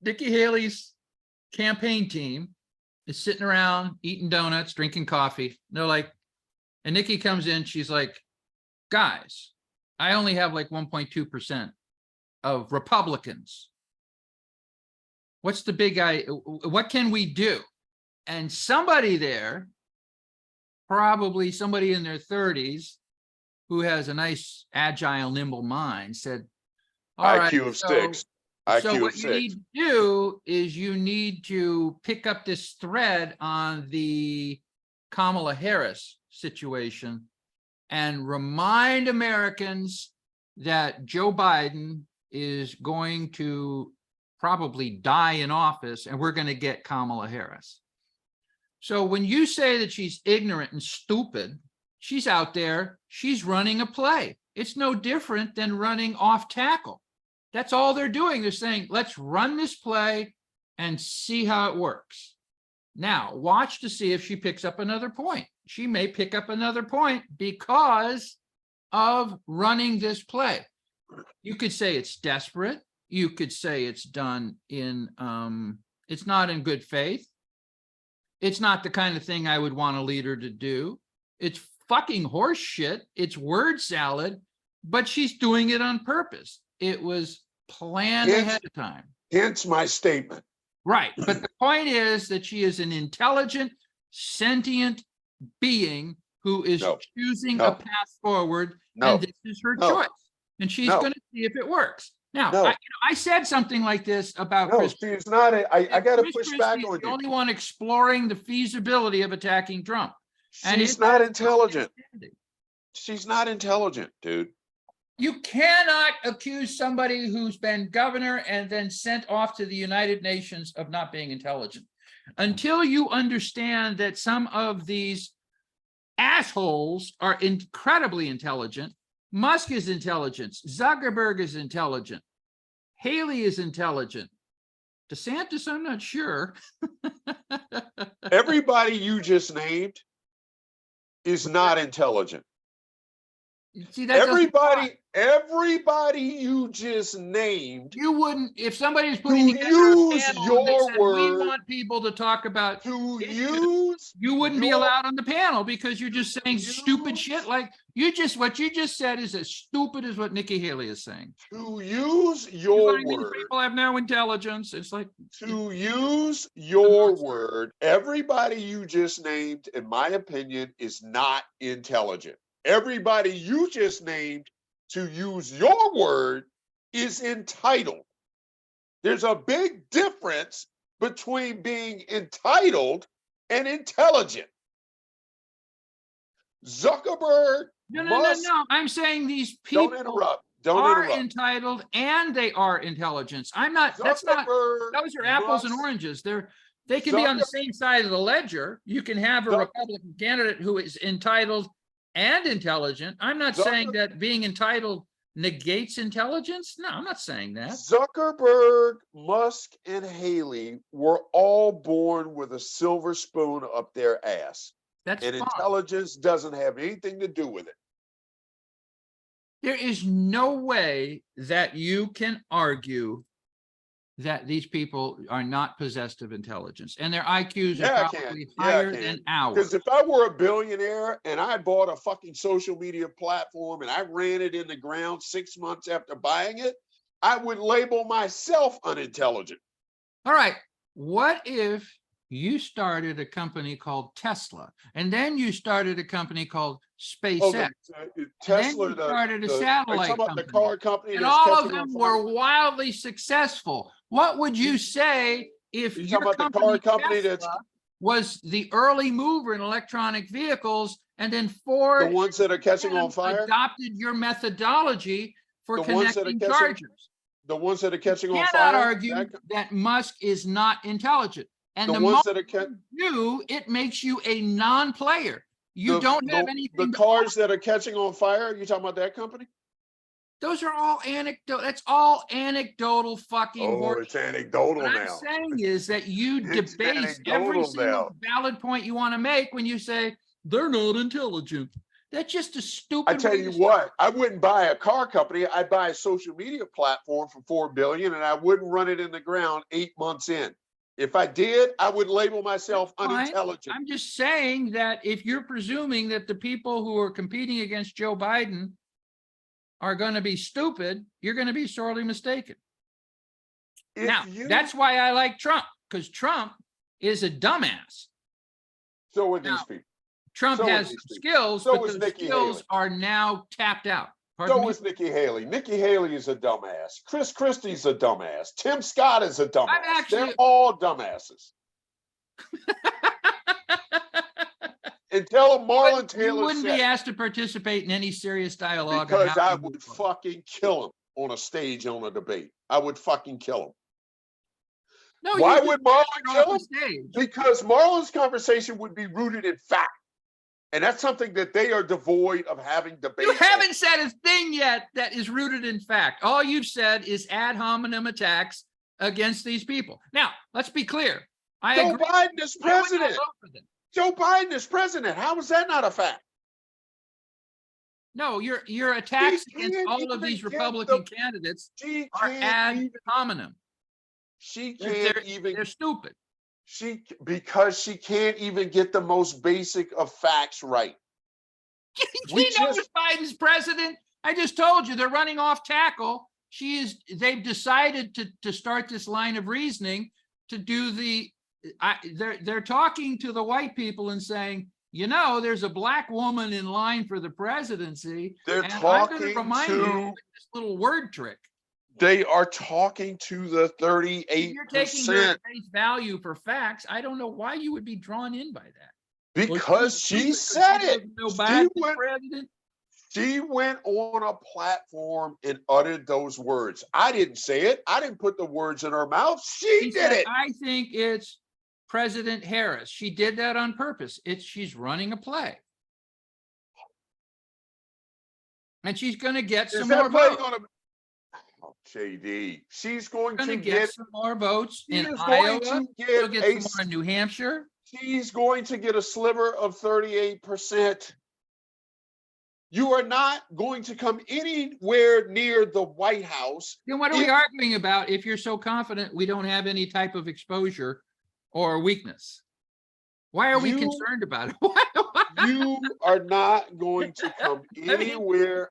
Nikki Haley's campaign team is sitting around eating donuts, drinking coffee. And they're like, and Nikki comes in, she's like, guys, I only have like 1.2% of Republicans. What's the big guy? What can we do? And somebody there, probably somebody in their 30s, who has a nice, agile, nimble mind, said, all right, IQ of 6. IQ so of what you 6. need to do is you need to pick up this thread on the Kamala Harris situation and remind Americans that Joe Biden is going to probably die in office and we're going to get Kamala Harris. So when you say that she's ignorant and stupid, she's out there, she's running a play. It's no different than running off tackle. That's all they're doing. They're saying, let's run this play and see how it works. Now, watch to see if she picks up another point. She may pick up another point because of running this play. You could say it's desperate. You could say it's done in, it's not in good faith. It's not the kind of thing I would want a leader to do. It's fucking horse shit. It's word salad, but she's doing it on purpose. It was planned ahead of time. Hence my statement. Right. But the point is that she is an intelligent, sentient being who is choosing a path forward. And this is her choice. And she's going to see if it works. Now, I said something like this about Chris. She's not. I got to push back on the you. only one exploring the feasibility of attacking Trump. She's not intelligent. She's not intelligent, dude. You cannot accuse somebody who's been governor and then sent off to the United Nations of not being intelligent. Until you understand that some of these assholes are incredibly intelligent. Musk is intelligent. Zuckerberg is intelligent. Haley is intelligent. DeSantis, I'm not sure. Everybody you just named is not intelligent. See, that everybody you just named. You wouldn't, if somebody was putting together use a panel your and they said, word, we want people to talk about use you wouldn't be allowed on the panel because you're just saying stupid shit. Like what you just said is as stupid as what Nikki Haley is saying. To use your These word. people have no intelligence. It's like to use your word. Everybody you just named, in my opinion, is not intelligent. Everybody you just named, to use your word, is entitled. There's a big difference between being entitled and intelligent. Zuckerberg, no. I'm saying these people don't interrupt. entitled and they are intelligence. I'm not. That's not. Those are apples and oranges. They can be on the same side of the ledger. You can have a Republican candidate who is entitled and intelligent. I'm not saying that being entitled negates intelligence. No, I'm not saying that. Zuckerberg, Musk, and Haley were all born with a silver spoon up their ass. That's and fine. Intelligence doesn't have anything to do with it. There is no way that you can argue that these people are not possessed of intelligence and their IQs are probably higher than ours. Because if I were a billionaire and I bought a fucking social media platform and I ran it in the ground 6 months after buying it, I would label myself unintelligent. All right. What if you started a company called Tesla and then you started a company called SpaceX? Tesla started a satellite company. The car company, and all of them were wildly successful. What would you say if your company, Tesla, was the early mover in electronic vehicles and then Ford, the ones that are catching on fire, adopted your methodology for connecting chargers? The ones that are catching on fire. You cannot argue that Musk is not intelligent. And the ones that are it makes you a non-player. You don't have anything. The cars that are catching on fire, you talking about that company? Those are all anecdotal. That's all anecdotal fucking horse. It's anecdotal what now. I'm saying is that you debase every single valid point you want to make when you say they're not intelligent. That's just a stupid. I tell you what, I wouldn't buy a car company. I'd buy a social media platform for $4 billion, and I wouldn't run it in the ground 8 months in. If I did, I would label myself unintelligent. I'm just saying that if you're presuming that the people who are competing against Joe Biden are going to be stupid, you're going to be sorely mistaken. If Now, you, that's why I like Trump, because Trump is a dumbass. so are these Now, people. Trump So are has these people. skills, So but is those Nikki skills Haley. are now tapped out. Pardon So me? is Nikki Haley. Nikki Haley is a dumbass. Chris Christie's a dumbass. Tim Scott is a dumbass. actually- They're all dumbasses. And tell them Marlon You Taylor wouldn't said be it, asked to participate in any serious dialogue. on because how I to move would forward. fucking kill him on a stage on a debate. I would fucking kill him. No, Why you would just Marlon get kill off him? the stage. Because Marlon's conversation would be rooted in fact. And that's something that they are devoid of having debate. You haven't said a thing yet that is rooted in fact. All you've said is ad hominem attacks against these people. Now, let's be clear. I Joe agree. Biden is I would not president. vote for them. Joe Biden is president. How is that not a fact? No, your attacks against can't all of even these get Republican candidates She are can't ad even. hominem. She They're, can't even. they're stupid. Because she can't even get the most basic of facts right. We She knows Biden's president. I just told you they're running off tackle. They've decided to start this line of reasoning to do they're talking to the white people and saying, you know, there's a black woman in line for the presidency. They're and I'm talking going to remind you of this little word trick. They are talking to the If you're taking her 38%. at face value for facts, I don't know why you would be drawn in by that. Because she said it. She went on a platform and uttered those words. I didn't say it. I didn't put the words in her mouth. She did it. I think it's President Harris. She did that on purpose. She's running a play. And she's going to get some more votes. Oh, JD, she's going to to get some more votes she in is Iowa. going to She'll get get some more in New Hampshire. She's going to get a sliver of 38%. You are not going to come anywhere near the White House. Then what are we arguing about if you're so confident we don't have any type of exposure or weakness? Why are we concerned about it? You are not going to come anywhere.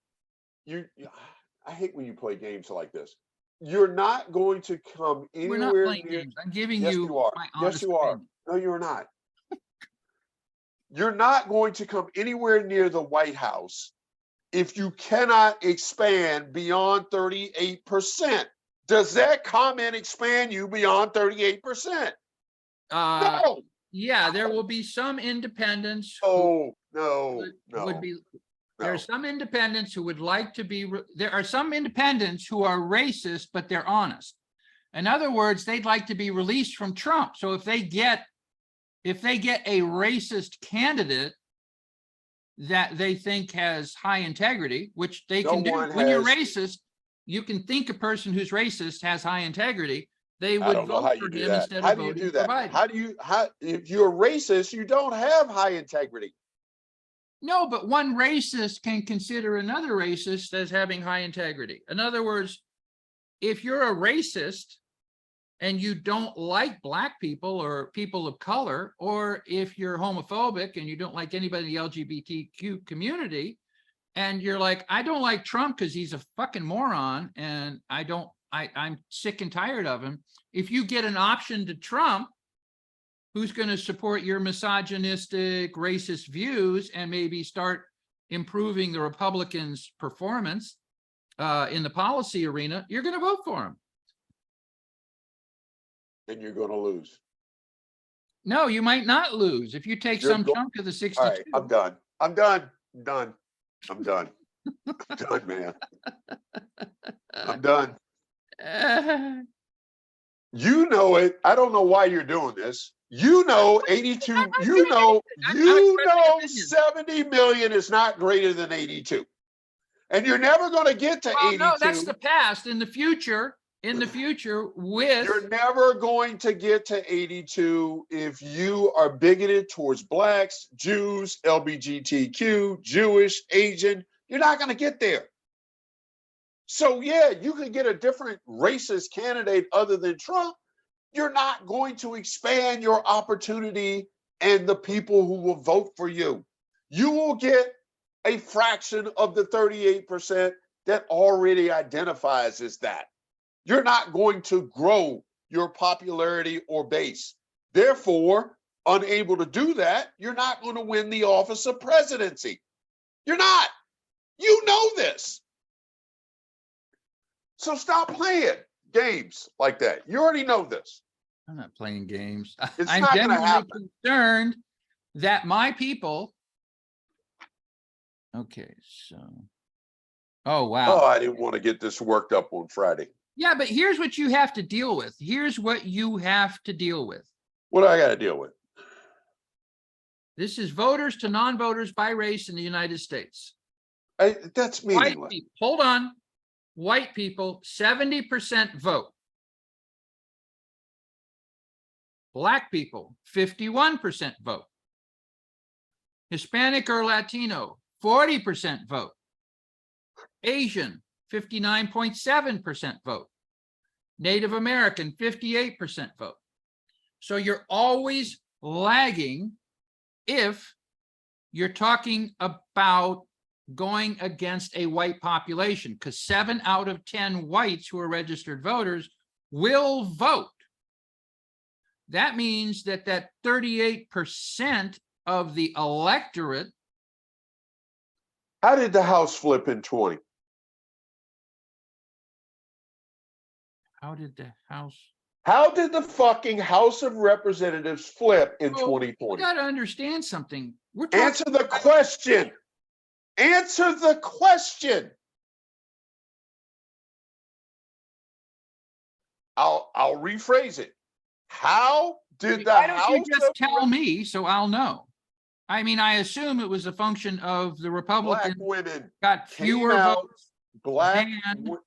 I hate when you play games like this. You're not going to come anywhere. We're not playing games. I'm giving you my honest opinion. No, you're not. You're not going to come anywhere near the White House if you cannot expand beyond 38%. Does that comment expand you beyond 38%? No. Yeah, there will be some independents. No. There are some independents who would like to be. There are some independents who are racist, but they're honest. In other words, they'd like to be released from Trump. So if they get a racist candidate that they think has high integrity, which they can do. When you're racist, you can think a person who's racist has high integrity. They would vote for him instead of voting for Biden. If you're racist, you don't have high integrity. No, but one racist can consider another racist as having high integrity. In other words, if you're a racist and you don't like black people or people of color, or if you're homophobic and you don't like anybody in the LGBTQ community, and you're like, I don't like Trump because he's a fucking moron and I'm sick and tired of him. If you get an option to Trump, who's going to support your misogynistic, racist views and maybe start improving the Republicans' performance in the policy arena, you're going to vote for him. And you're going to lose. No, you might not lose if you take some chunk of the 62. All right, I'm done. I'm done, man. I'm done. You know it. I don't know why you're doing this. 82, 70 million is not greater than 82. And you're never going to get to 82. No, that's the past. In the future, you're never going to get to 82 if you are bigoted towards blacks, Jews, LGBTQ, Jewish, Asian. You're not going to get there. So yeah, you can get a different racist candidate other than Trump. You're not going to expand your opportunity and the people who will vote for you. You will get a fraction of the 38% that already identifies as that. You're not going to grow your popularity or base. Therefore, unable to do that, you're not going to win the office of presidency. You're not. You know this. So stop playing games like that. You already know this. I'm not playing games. It's I'm not gonna genuinely happen. concerned that my people. Okay, so. Oh, wow. Oh, I didn't want to get this worked up on Friday. Yeah, but here's what you have to deal with. Here's what you have to deal with. What do I got to deal with? This is voters to non-voters by race in the United States. That's White meaningless. people, hold on. White people, 70% vote. Black people, 51% vote. Hispanic or Latino, 40% vote. Asian, 59.7% vote. Native American, 58% vote. So you're always lagging if you're talking about going against a white population, because 7 out of 10 whites who are registered voters will vote. That means that 38% of the electorate. How did the House flip in 20? How did the House? How did the fucking House of Representatives flip in Well, 2020? You got to understand something. We're talking. Answer the question. Answer the question. I'll rephrase it. How did the Why don't House you just of tell me so I'll know? I mean, I assume it was a function of the Black Republicans women got came fewer out, votes. black than-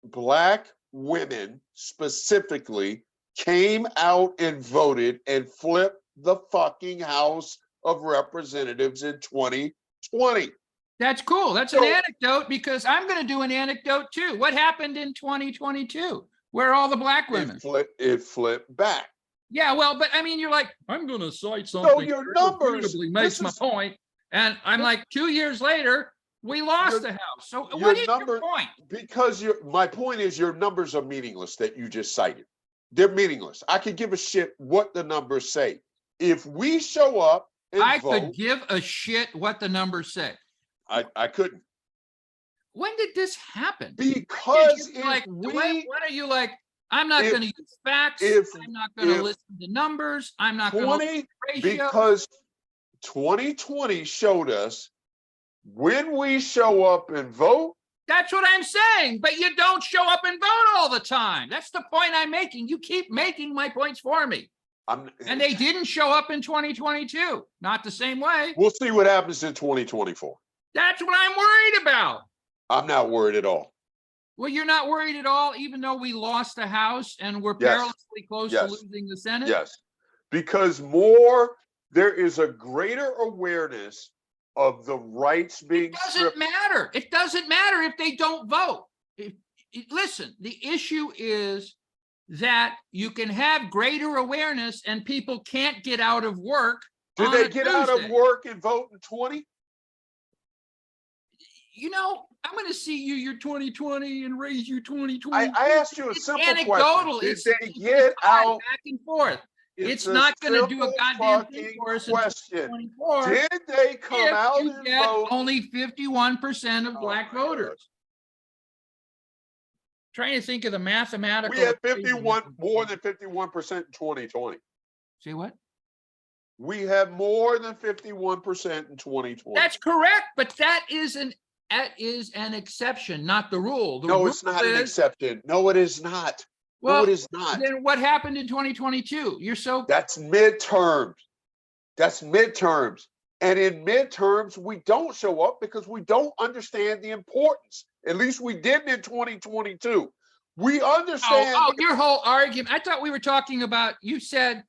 black women specifically came out and voted and flipped the fucking House of Representatives in 2020. That's cool. That's an So- anecdote, because I'm going to do an anecdote too. What happened in 2022? Where are all the black women? It flipped back. Yeah, well, but I mean, you're like, I'm going to cite something your that numbers- repeatedly makes this my is- point. And I'm like, 2 years later, we lost Your- the House. So your what is number- your point? Because my point is your numbers are meaningless that you just cited. They're meaningless. I could give a shit what the numbers say. If we show up and I vote, could give a shit what the numbers say. I couldn't. When did this happen? Because You're like, what are you like? I'm not if- going to use facts. if- I'm not going to if listen to numbers. I'm not going to 20 ratio. because 2020 showed us when we show up and vote, That's what I'm saying. But you don't show up and vote all the time. That's the point I'm making. You keep making my points for me. And they didn't show up in 2022. Not the same way. we'll see what happens in 2024. That's what I'm worried about. I'm not worried at all. Well, you're not worried at all, even though we lost the House and we're Yes. perilously close to Yes. losing the Senate. Yes, because there is a greater awareness of the rights being It doesn't stripped. matter. It doesn't matter if they don't vote. Listen, the issue is that you can have greater awareness and people can't get out of work. Did on they a get out of Tuesday. work and vote in 20? You know, I'm going to see you your 2020 and raise you 2020. I asked you a It's simple anecdotal. question. Did they It's get out? back and forth. It's a not gonna do a simple goddamn thing fucking for us in question. 2024. Did they come If out you and get vote? only 51% of Oh black my God. voters. Trying to think of the mathematical. We had equation. more than 51% in 2020. Say what? We had more than 51% in 2020. That's correct, but that is an exception, not the rule. The No, rule it's not an is- exception. No, it is not. No, Well, it is not. then what happened in 2022? You're so That's midterms. That's midterms. And in midterms, we don't show up because we don't understand the importance. At least we didn't in 2022. We understand. your whole argument. I thought we were talking about, you said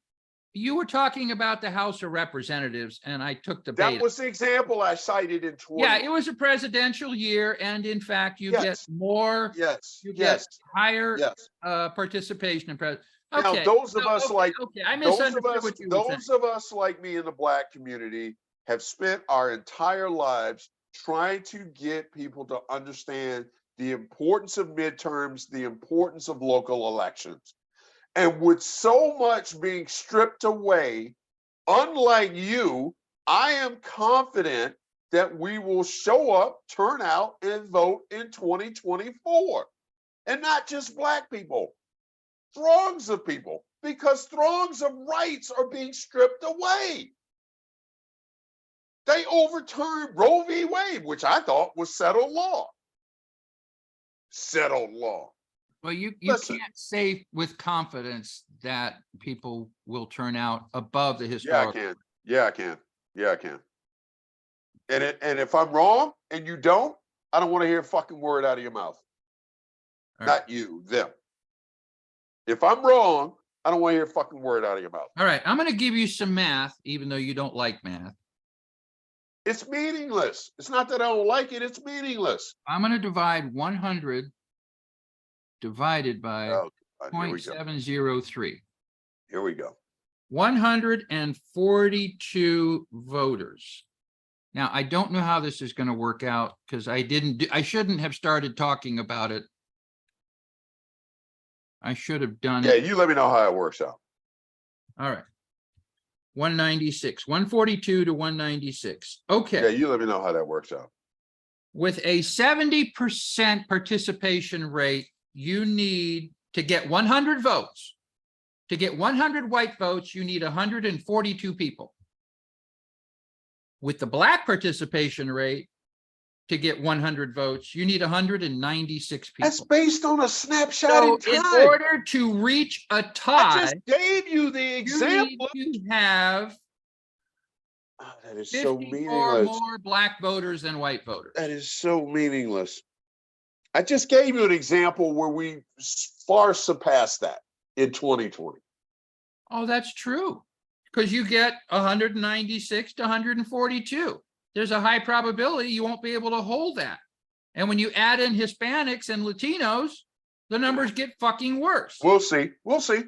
you were talking about the House of Representatives, and I took the bait. That was the example I cited in 20. Yeah, it was a presidential year, and in fact, you get Yes. more, Yes. you get Yes. higher Yes. participation in president. Now, Okay. those of so- us okay, like okay, I those of misunderstood us, what you were saying. those of us like me in the black community have spent our entire lives trying to get people to understand the importance of midterms, the importance of local elections. And with so much being stripped away, unlike you, I am confident that we will show up, turn out, and vote in 2024. And not just black people, throngs of people, because throngs of rights are being stripped away. They overturned Roe v. Wade, which I thought was settled law. Settled law. Well, you Listen. can't say with confidence that people will turn out above the Yeah, I historical. can. Yeah, I can. Yeah, I can. And if I'm wrong and you don't, I don't want to hear a fucking word out of your mouth. All Not you, them. If I'm wrong, I don't want to hear a fucking word out of your mouth. All right, I'm going to give you some math, even though you don't like math. It's meaningless. It's not that I don't like it, it's meaningless. I'm going to divide 100 divided by Oh, God, here we go. 0.703. Here we go. 142 voters. Now, I don't know how this is going to work out because I shouldn't have started talking about it. I should have done Yeah, it. you let me know how it works out. All right. 196, 142 to 196. Okay. Yeah, you let me know how that works out. With a 70% participation rate, you need to get 100 votes. To get 100 white votes, you need 142 people. With the black participation rate, to get 100 votes, you need 196 people. That's based on a snapshot So in in time. order to reach a I tie, just gave you the you example. need to have Oh, that is so 54 meaningless. more black voters than white voters. That is so meaningless. I just gave you an example where we far surpassed that in 2020. Oh, that's true. Because you get 196 to 142. There's a high probability you won't be able to hold that. And when you add in Hispanics and Latinos, the numbers get fucking worse. We'll see. We'll see.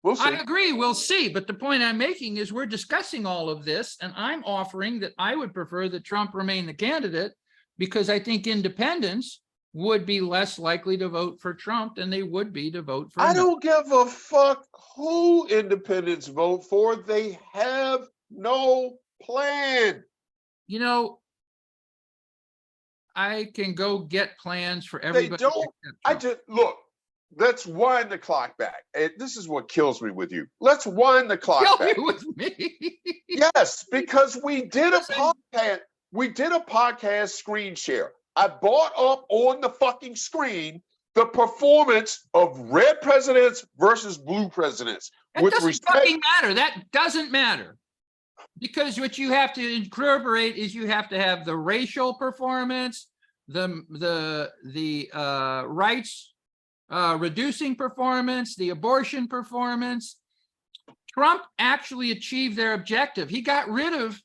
We'll see. I agree, we'll see. But the point I'm making is we're discussing all of this, and I'm offering that I would prefer that Trump remain the candidate because I think independents would be less likely to vote for Trump than they would be to vote for I another. don't give a fuck who independents vote for. They have no plan. You know, I can go get plans for They everybody. don't. I just look. Let's wind the clock back. And this is what kills me with you. Let's wind the clock Kill back. you with me. Yes, because we did a Listen. podcast. We did a podcast screen share. I brought up on the fucking screen the performance of red presidents versus blue presidents. That With doesn't respect, fucking matter. That doesn't matter. Because what you have to incorporate is you have to have the racial performance, the rights reducing performance, the abortion performance. Trump actually achieved their objective. He got rid of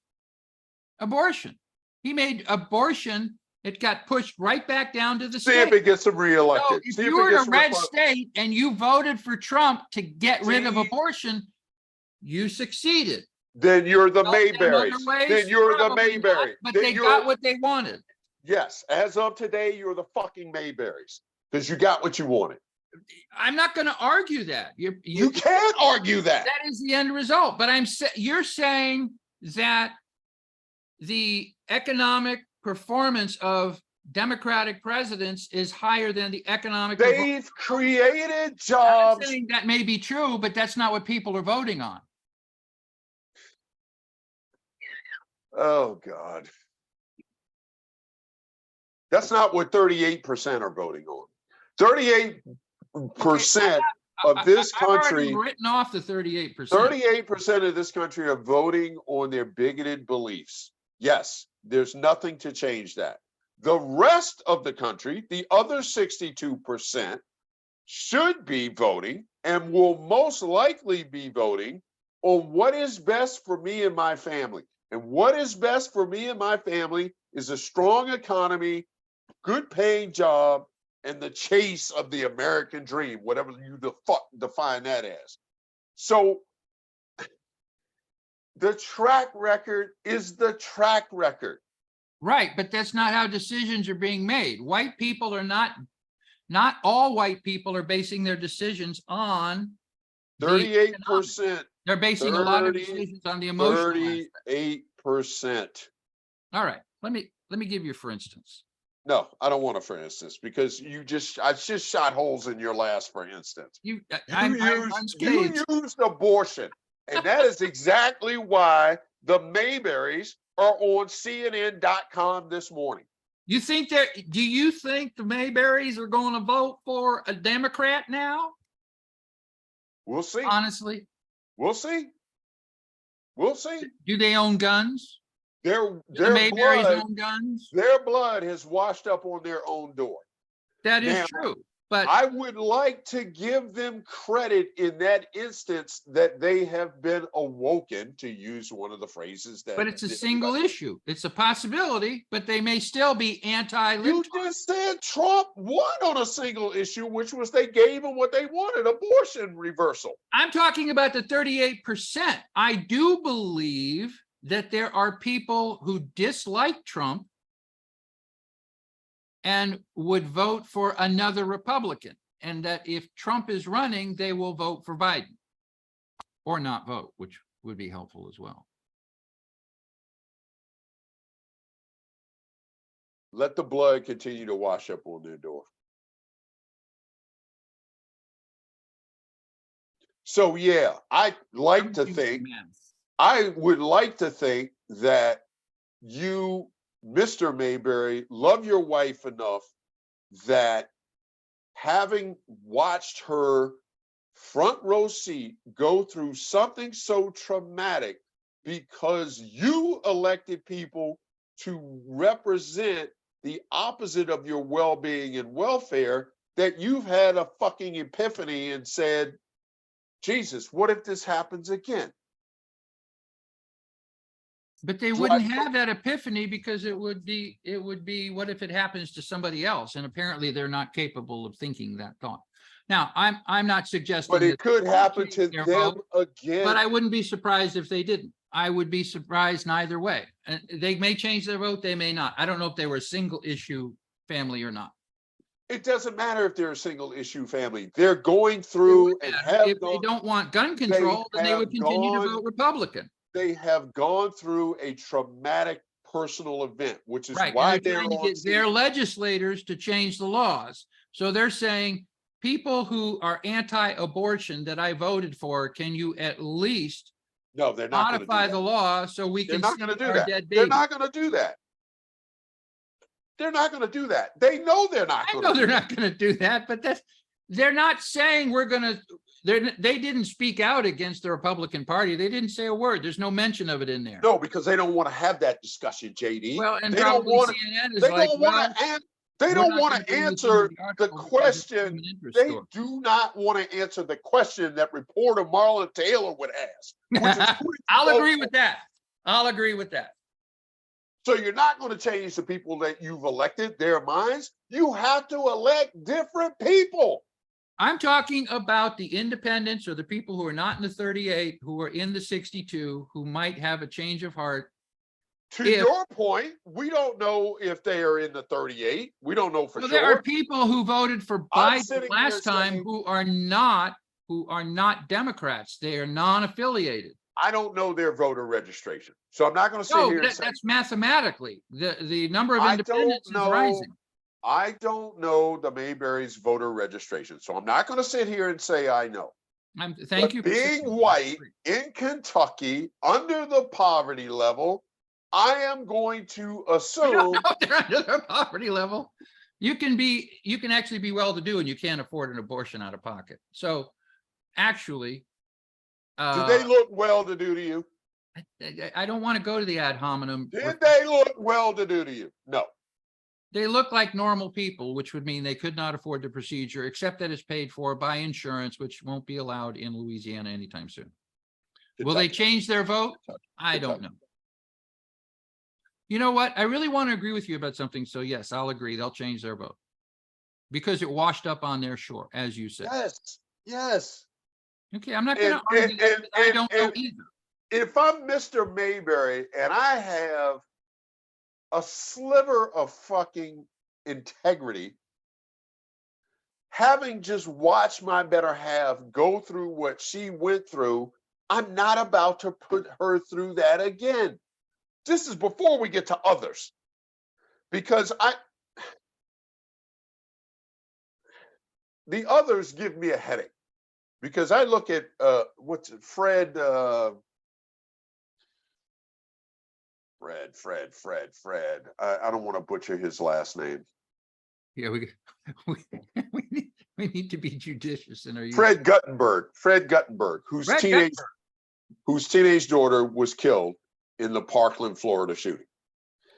abortion. He made abortion, it got pushed right back down to the see state. if it gets him So reelected. if See you were it in a gets red Repu- state and you voted for Trump to get rid of See? abortion, you succeeded. Then you're the Help them Mayberries. other ways? Then you're the Probably not, Mayberry. but Then they you're got what they wanted. yes. As of today, you're the fucking Mayberries because you got what you wanted. I'm not going to argue that. You can't argue that. That is the end result. But you're saying that the economic performance of Democratic presidents is higher than the economic. They've created I'm jobs. saying that may be true, but that's not what people are voting on. Oh God. That's not what 38% are voting on. 38% of this I've already country, written off the 38%. 38% of this country are voting on their bigoted beliefs. Yes, there's nothing to change that. The rest of the country, the other 62%, should be voting and will most likely be voting on what is best for me and my family. And what is best for me and my family is a strong economy, good paying job, and the chase of the American dream, whatever you define that as. So the track record is the track record. Right, but that's not how decisions are being made. White people are not all white people are basing their decisions on the economics. 38%. They're basing a lot of 30, decisions on the emotional aspect. 38%. All right, let me give you, for instance. No, I don't want a for instance, because I just shot holes in your last for instance. I'm You unscathed. used abortion, and that is exactly why the Mayberries are on CNN.com this morning. Do you think the Mayberries are going to vote for a Democrat now? We'll see. Honestly, We'll see. We'll see. do they own guns? Their Mayberries blood, own guns? their blood has washed up on their own door. That is Now, true. But I would like to give them credit in that instance that they have been awoken, to use one of the phrases that. it's a single issue. It's a possibility, but they may still be You anti-libtard. just said Trump won on a single issue, which was they gave him what they wanted, abortion reversal. I'm talking about the 38%. I do believe that there are people who dislike Trump and would vote for another Republican, and that if Trump is running, they will vote for Biden or not vote, which would be helpful as well. Let the blood continue to wash up on their door. So yeah, I would like to think that you, Mr. Mayberry, love your wife enough that, having watched her front row seat go through something so traumatic because you elected people to represent the opposite of your well-being and welfare, that you've had a fucking epiphany and said, Jesus, what if this happens again? But they wouldn't have that epiphany because it would be, what if it happens to somebody else? And apparently they're not capable of thinking that thought. Now, I'm not suggesting. But it could happen to them again. But I wouldn't be surprised if they didn't. I would be surprised neither way. And they may change their vote, they may not. I don't know if they were a single issue family or not. It doesn't matter if they're a single issue family. They're going through and have if they don't want gun control, then they would continue to vote Republican. They have gone through a traumatic personal event, which is Right. why they're trying to get their legislators to change the laws. So they're saying, people who are anti-abortion that I voted for, can you at least they're not modify the law so we can not going to do our that. dead They're babies? not going to do that. They're not going to do that. They know they're not. I know they're not going to do that, but they're not saying we're going to. They didn't speak out against the Republican Party. They didn't say a word. There's no mention of it in there. No, because they don't want to have that discussion, JD. Well, and they probably don't want CNN is they like, don't want to. They don't want to answer the question. They do not want to answer the question that reporter Marlon Taylor would ask. Which is, I'll agree with that. I'll agree with that. So you're not going to change the people that you've elected, their minds. You have to elect different people. I'm talking about the independents or the people who are not in the 38, who are in the 62, who might have a change of heart. To your point, we don't know if they are in the 38. We don't know for sure. There are people who voted for Biden last time who are not Democrats. They are non-affiliated. I don't know their voter registration, so I'm not going to sit here and say. That's mathematically the number of independents is rising. I don't know the Mayberry's voter registration, so I'm not going to sit here and say I know. Thank you. Being white in Kentucky under the poverty level, I am going to assume they're under the poverty level. You can actually be well-to-do and you can't afford an abortion out of pocket. So actually, do they look well-to-do to you? I don't want to go to the ad hominem. Did they look well-to-do to you? No. They look like normal people, which would mean they could not afford the procedure, except that it's paid for by insurance, which won't be allowed in Louisiana anytime soon. Will they change their vote? I don't know. You know what? I really want to agree with you about something. So yes, I'll agree. They'll change their vote because it washed up on their shore, as you said. Yes. Yes. Okay. I'm not going to argue that. I don't know either. If I'm Mr. Mayberry and I have a sliver of fucking integrity, having just watched my better half go through what she went through, I'm not about to put her through that again. This is before we get to others. Because the others give me a headache. Because I look at what's it, Fred. I don't want to butcher his last name. Yeah, we need to be judicious in our use. Fred Guttenberg, whose Fred teenage daughter was killed in the Parkland, Florida shooting.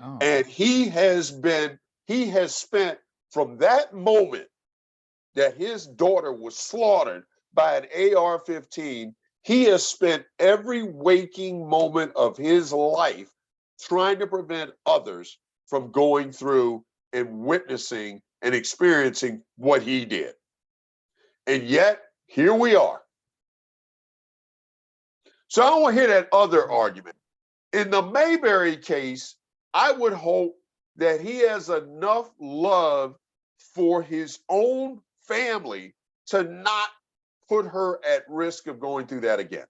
Oh. And he has spent from that moment that his daughter was slaughtered by an AR-15, he has spent every waking moment of his life trying to prevent others from going through and witnessing and experiencing what he did. And yet, here we are. So I don't want to hear that other argument. In the Mayberry case, I would hope that he has enough love for his own family to not put her at risk of going through that again.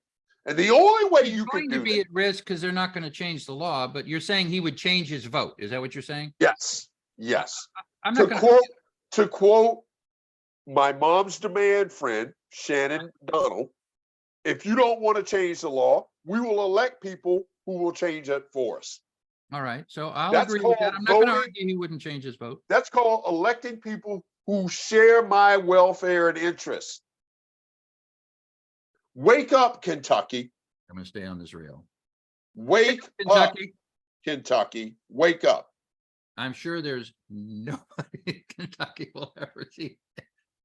And the only way you can do be that, at risk because they're not going to change the law, but you're saying he would change his vote. Is that what you're saying? yes. I'm not To quote my mom's demand friend, Shannon Donald, if you don't want to change the law, we will elect people who will change it for us. All right. So I'll That's agree with that. called I'm not going to voting. argue he wouldn't change his vote. That's called electing people who share my welfare and interests. Wake up, Kentucky. I'm going to stay on this rail. Wake up, Kentucky. Kentucky. Wake up. I'm sure there's nobody in Kentucky will ever see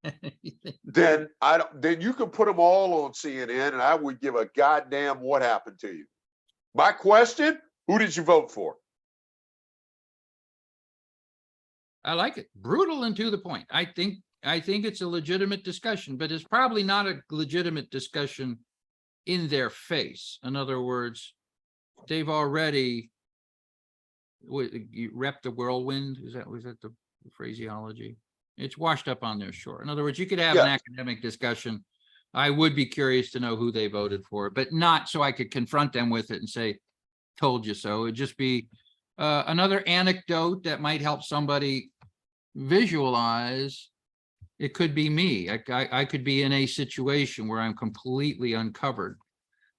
anything. Then you can put them all on CNN and I would give a goddamn what happened to you. My question, who did you vote for? I like it. Brutal and to the point. I think it's a legitimate discussion, but it's probably not a legitimate discussion in their face. In other words, they've already repped the whirlwind. Was that the phraseology? It's washed up on their shore. In other words, you could have an academic discussion. I would be curious to know who they voted for, but not so I could confront them with it and say, told you so. It'd just be another anecdote that might help somebody visualize. It could be me. I could be in a situation where I'm completely uncovered.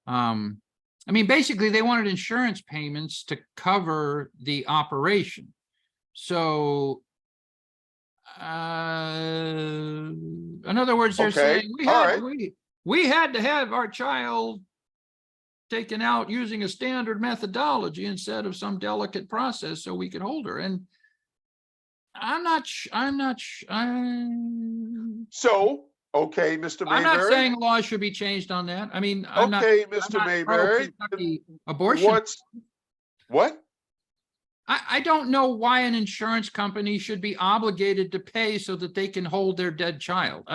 I mean, basically, they wanted insurance payments to cover the operation. So, in other words, they're saying we had to have our child taken out using a standard methodology instead of some delicate process so we could hold her. And So, okay, Mr. Mayberry. I'm not saying laws should be changed on that. I mean, Mr. Mayberry. Abortion. What? I don't know why an insurance company should be obligated to pay so that they can hold their dead child.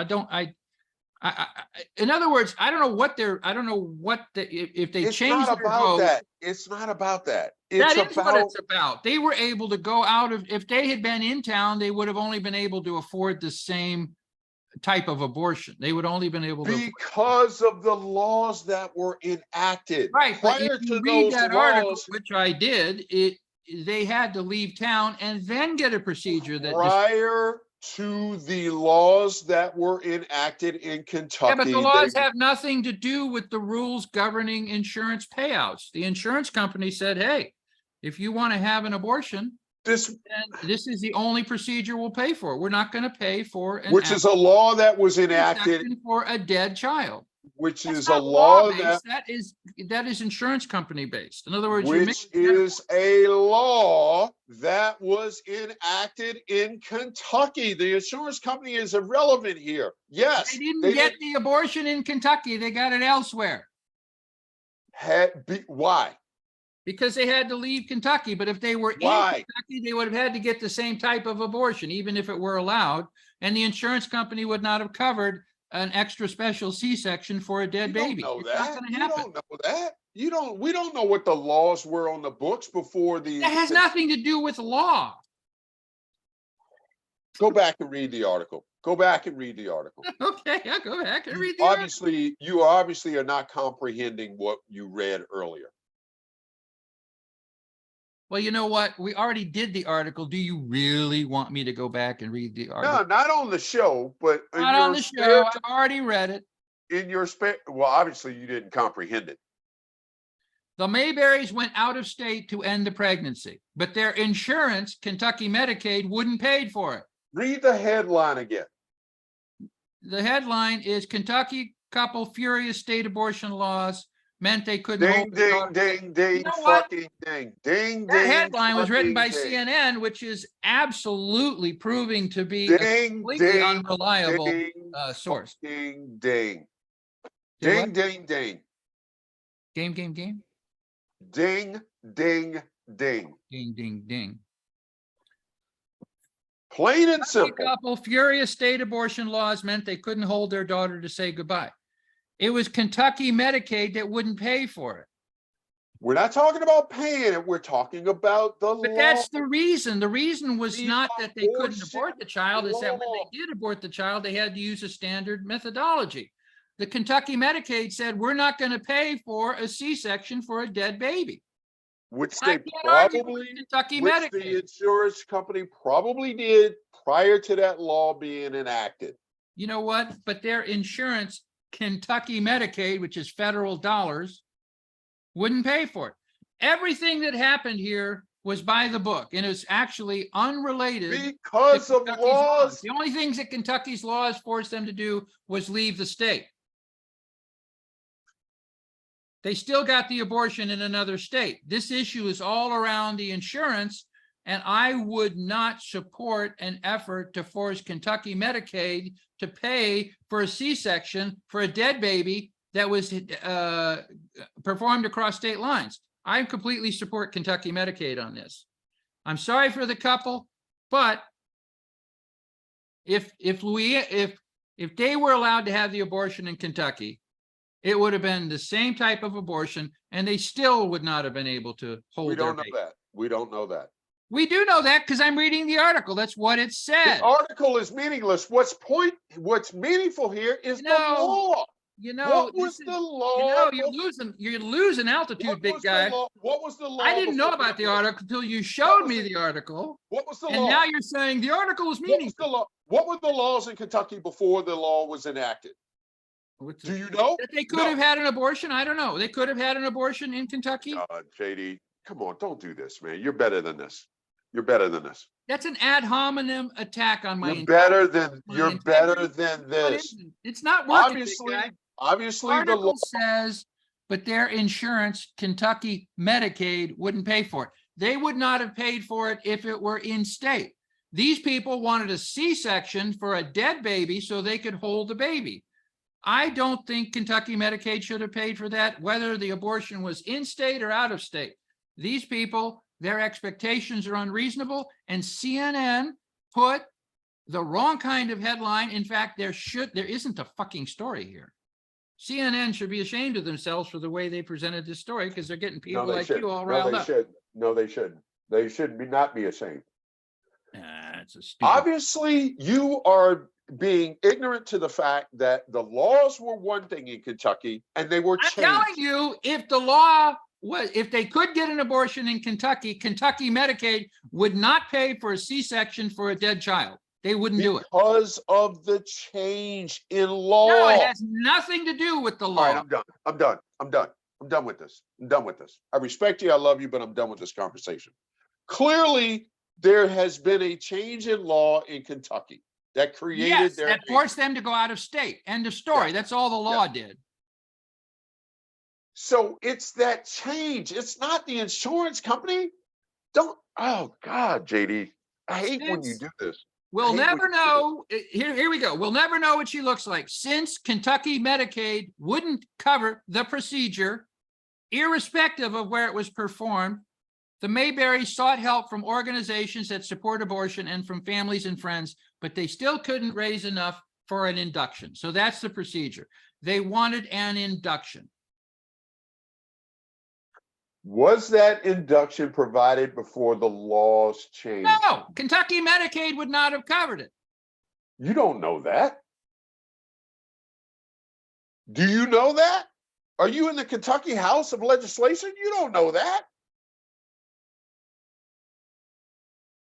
In other words, I don't know what if they change their vote. It's not about that. That is what it's about. They were able to go out of, if they had been in town, they would have only been able to afford the same type of abortion. They would only been able to because of the laws that were enacted. Right. But Prior if you to read those that laws, article, which I did, they had to leave town and then get a procedure that prior to the laws that were enacted in Kentucky. Yeah, but the laws have nothing to do with the rules governing insurance payouts. The insurance company said, hey, if you want to have an abortion, this is the only procedure we'll pay for. We're not going to pay for which is a law that was enacted for a dead child. Which is a law that is insurance company based. In other words, which is a law that was enacted in Kentucky. The insurance company is irrelevant here. Yes, they didn't get the abortion in Kentucky. They got it elsewhere. Why? Because they had to leave Kentucky. But if they were in Kentucky, they would have had to get the same type of abortion, even if it were allowed. And the insurance company would not have covered an extra special C-section for a dead baby. It's not going to happen. You don't know that. we don't know what the laws were on the books before the. That has nothing to do with law. Go back and read the article. Go back and read the article. Okay, I'll go back and read the article. You obviously are not comprehending what you read earlier. Well, you know what? We already did the article. Do you really want me to go back and read the No, article? not on the show, but in Not your on the show. I've already read it. in your spare. Well, obviously you didn't comprehend it. The Mayberries went out of state to end the pregnancy, but their insurance, Kentucky Medicaid, wouldn't pay for it. Read the headline again. The headline is Kentucky couple furious state abortion laws meant they couldn't Ding, hold their ding, daughter. ding, ding, You know what? fucking ding, ding, That ding. headline was written by fucking ding. CNN, which is absolutely proving to be a Ding, completely ding, unreliable ding, source. Ding, ding, Do ding, what? ding, ding, Game. ding, ding, ding. Ding, ding, ding. Plain and Kentucky simple. couple furious state abortion laws meant they couldn't hold their daughter to say goodbye. It was Kentucky Medicaid that wouldn't pay for it. We're not talking about paying it. We're talking about the But law. that's the reason. The reason was The not that they couldn't abortion abort the child, is that when law. they did abort the child, they had to use a standard methodology. The Kentucky Medicaid said, we're not going to pay for a C-section for a dead baby. Which I they can't argue with probably, Kentucky which Medicaid. the insurance company probably did prior to that law being enacted. You know what? But their insurance, Kentucky Medicaid, which is federal dollars, wouldn't pay for it. Everything that happened here was by the book, and it's actually unrelated to Because of Kentucky's laws. The only things that Kentucky's laws forced them to do was leave the state. They still got the abortion in another state. This issue is all around the insurance, and I would not support an effort to force Kentucky Medicaid to pay for a C-section for a dead baby that was performed across state lines. I completely support Kentucky Medicaid on this. I'm sorry for the couple, but if they were allowed to have the abortion in Kentucky, it would have been the same type of abortion, and they still would not have been able to hold We their don't know baby. that. We don't know that. We do know that because I'm reading the article. That's what it said. The article is meaningless. What's meaningful here is the law. You know, What was the you law? know, you're losing altitude, What big was the guy. law? What was the law? I didn't know before about the law? article until you showed was me the- the article. What was the And law? now you're saying the article is What was meaningful. the law? What were the laws in Kentucky before the law was enacted? Do you know? That they could No. have had an abortion? I don't know. They could have had an abortion in Kentucky. JD, come on, don't do this, man. You're better than this. You're better than this. That's an ad hominem attack on my. You're better my than better integrity. than No, it this. isn't. It's not working. big Obviously, guy. obviously the law. Article says, but their insurance, Kentucky Medicaid, wouldn't pay for it. They would not have paid for it if it were in state. These people wanted a C-section for a dead baby so they could hold the baby. I don't think Kentucky Medicaid should have paid for that, whether the abortion was in state or out of state. These people, their expectations are unreasonable, and CNN put the wrong kind of headline. In fact, there isn't a fucking story here. CNN should be ashamed of themselves for the way they presented this story, because they're getting people No, they like shouldn't. you all No, riled they up. shouldn't. No, they shouldn't. They should not be ashamed. It's a stupid. Obviously, you are being ignorant to the fact that the laws were one thing in Kentucky and they were I'm changed. telling you, if the law was, if they could get an abortion in Kentucky, Kentucky Medicaid would not pay for a C-section for a dead child. They wouldn't do it. Because of the change in law. No, it has nothing to do with the All law. right, I'm done. I'm done. I'm done. I'm done with this. I'm done with this. I respect you. I love you, but I'm done with this conversation. Clearly, there has been a change in law in Kentucky that created Yes, their that forced them to go out of state. End of story. Yeah. That's all the law did. So it's that change. It's not the insurance company. Don't. Oh God, JD, I hate when you do this. We'll hate never when you do know. Here we go. We'll never know what she looks like, since Kentucky Medicaid wouldn't cover the procedure, irrespective of where it was performed. The Mayberries sought help from organizations that support abortion and from families and friends, but they still couldn't raise enough for an induction. So that's the procedure. They wanted an induction. Was that induction provided before the laws changed? No, Kentucky Medicaid would not have covered it. You don't know that. Do you know that? Are you in the Kentucky House of Legislation? You don't know that.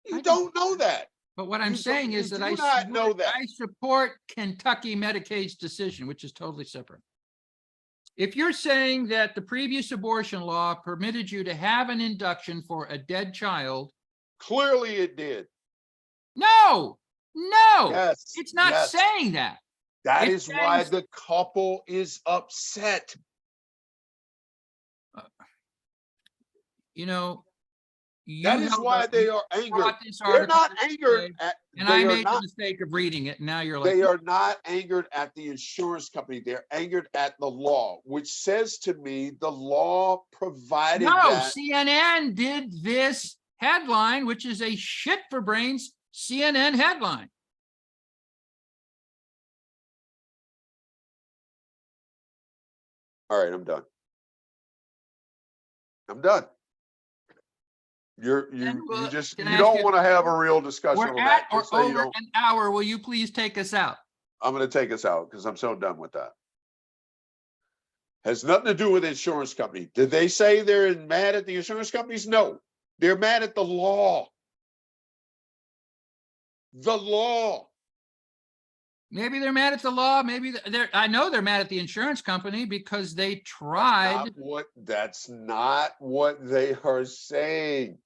You don't know that. But what I'm You saying don't- is you that do not know that. I support Kentucky Medicaid's decision, which is totally separate. If you're saying that the previous abortion law permitted you to have an induction for a dead child, Clearly it did. no, Yes. it's not yes. saying that. That It is why says- the couple is upset. You know, you That is held why up- they you are angered. brought this They're not article angered today, at, and they I are made the not, mistake of reading it. And now you're like, they are not angered at the insurance company. They're angered at the law, which says to me the law provided no, that. CNN did this headline, which is a shit for brains CNN headline. All right, I'm done. I'm done. You And, just, can I you ask don't you- want to have a real discussion We're on at that. or Just so you over don't- an hour. Will you please take us out? I'm going to take us out because I'm so done with that. Has nothing to do with the insurance company. Did they say they're mad at the insurance companies? No, they're mad at the law. The law. Maybe they're mad at the law. Maybe I know they're mad at the insurance company because they tried. That's not what they are saying.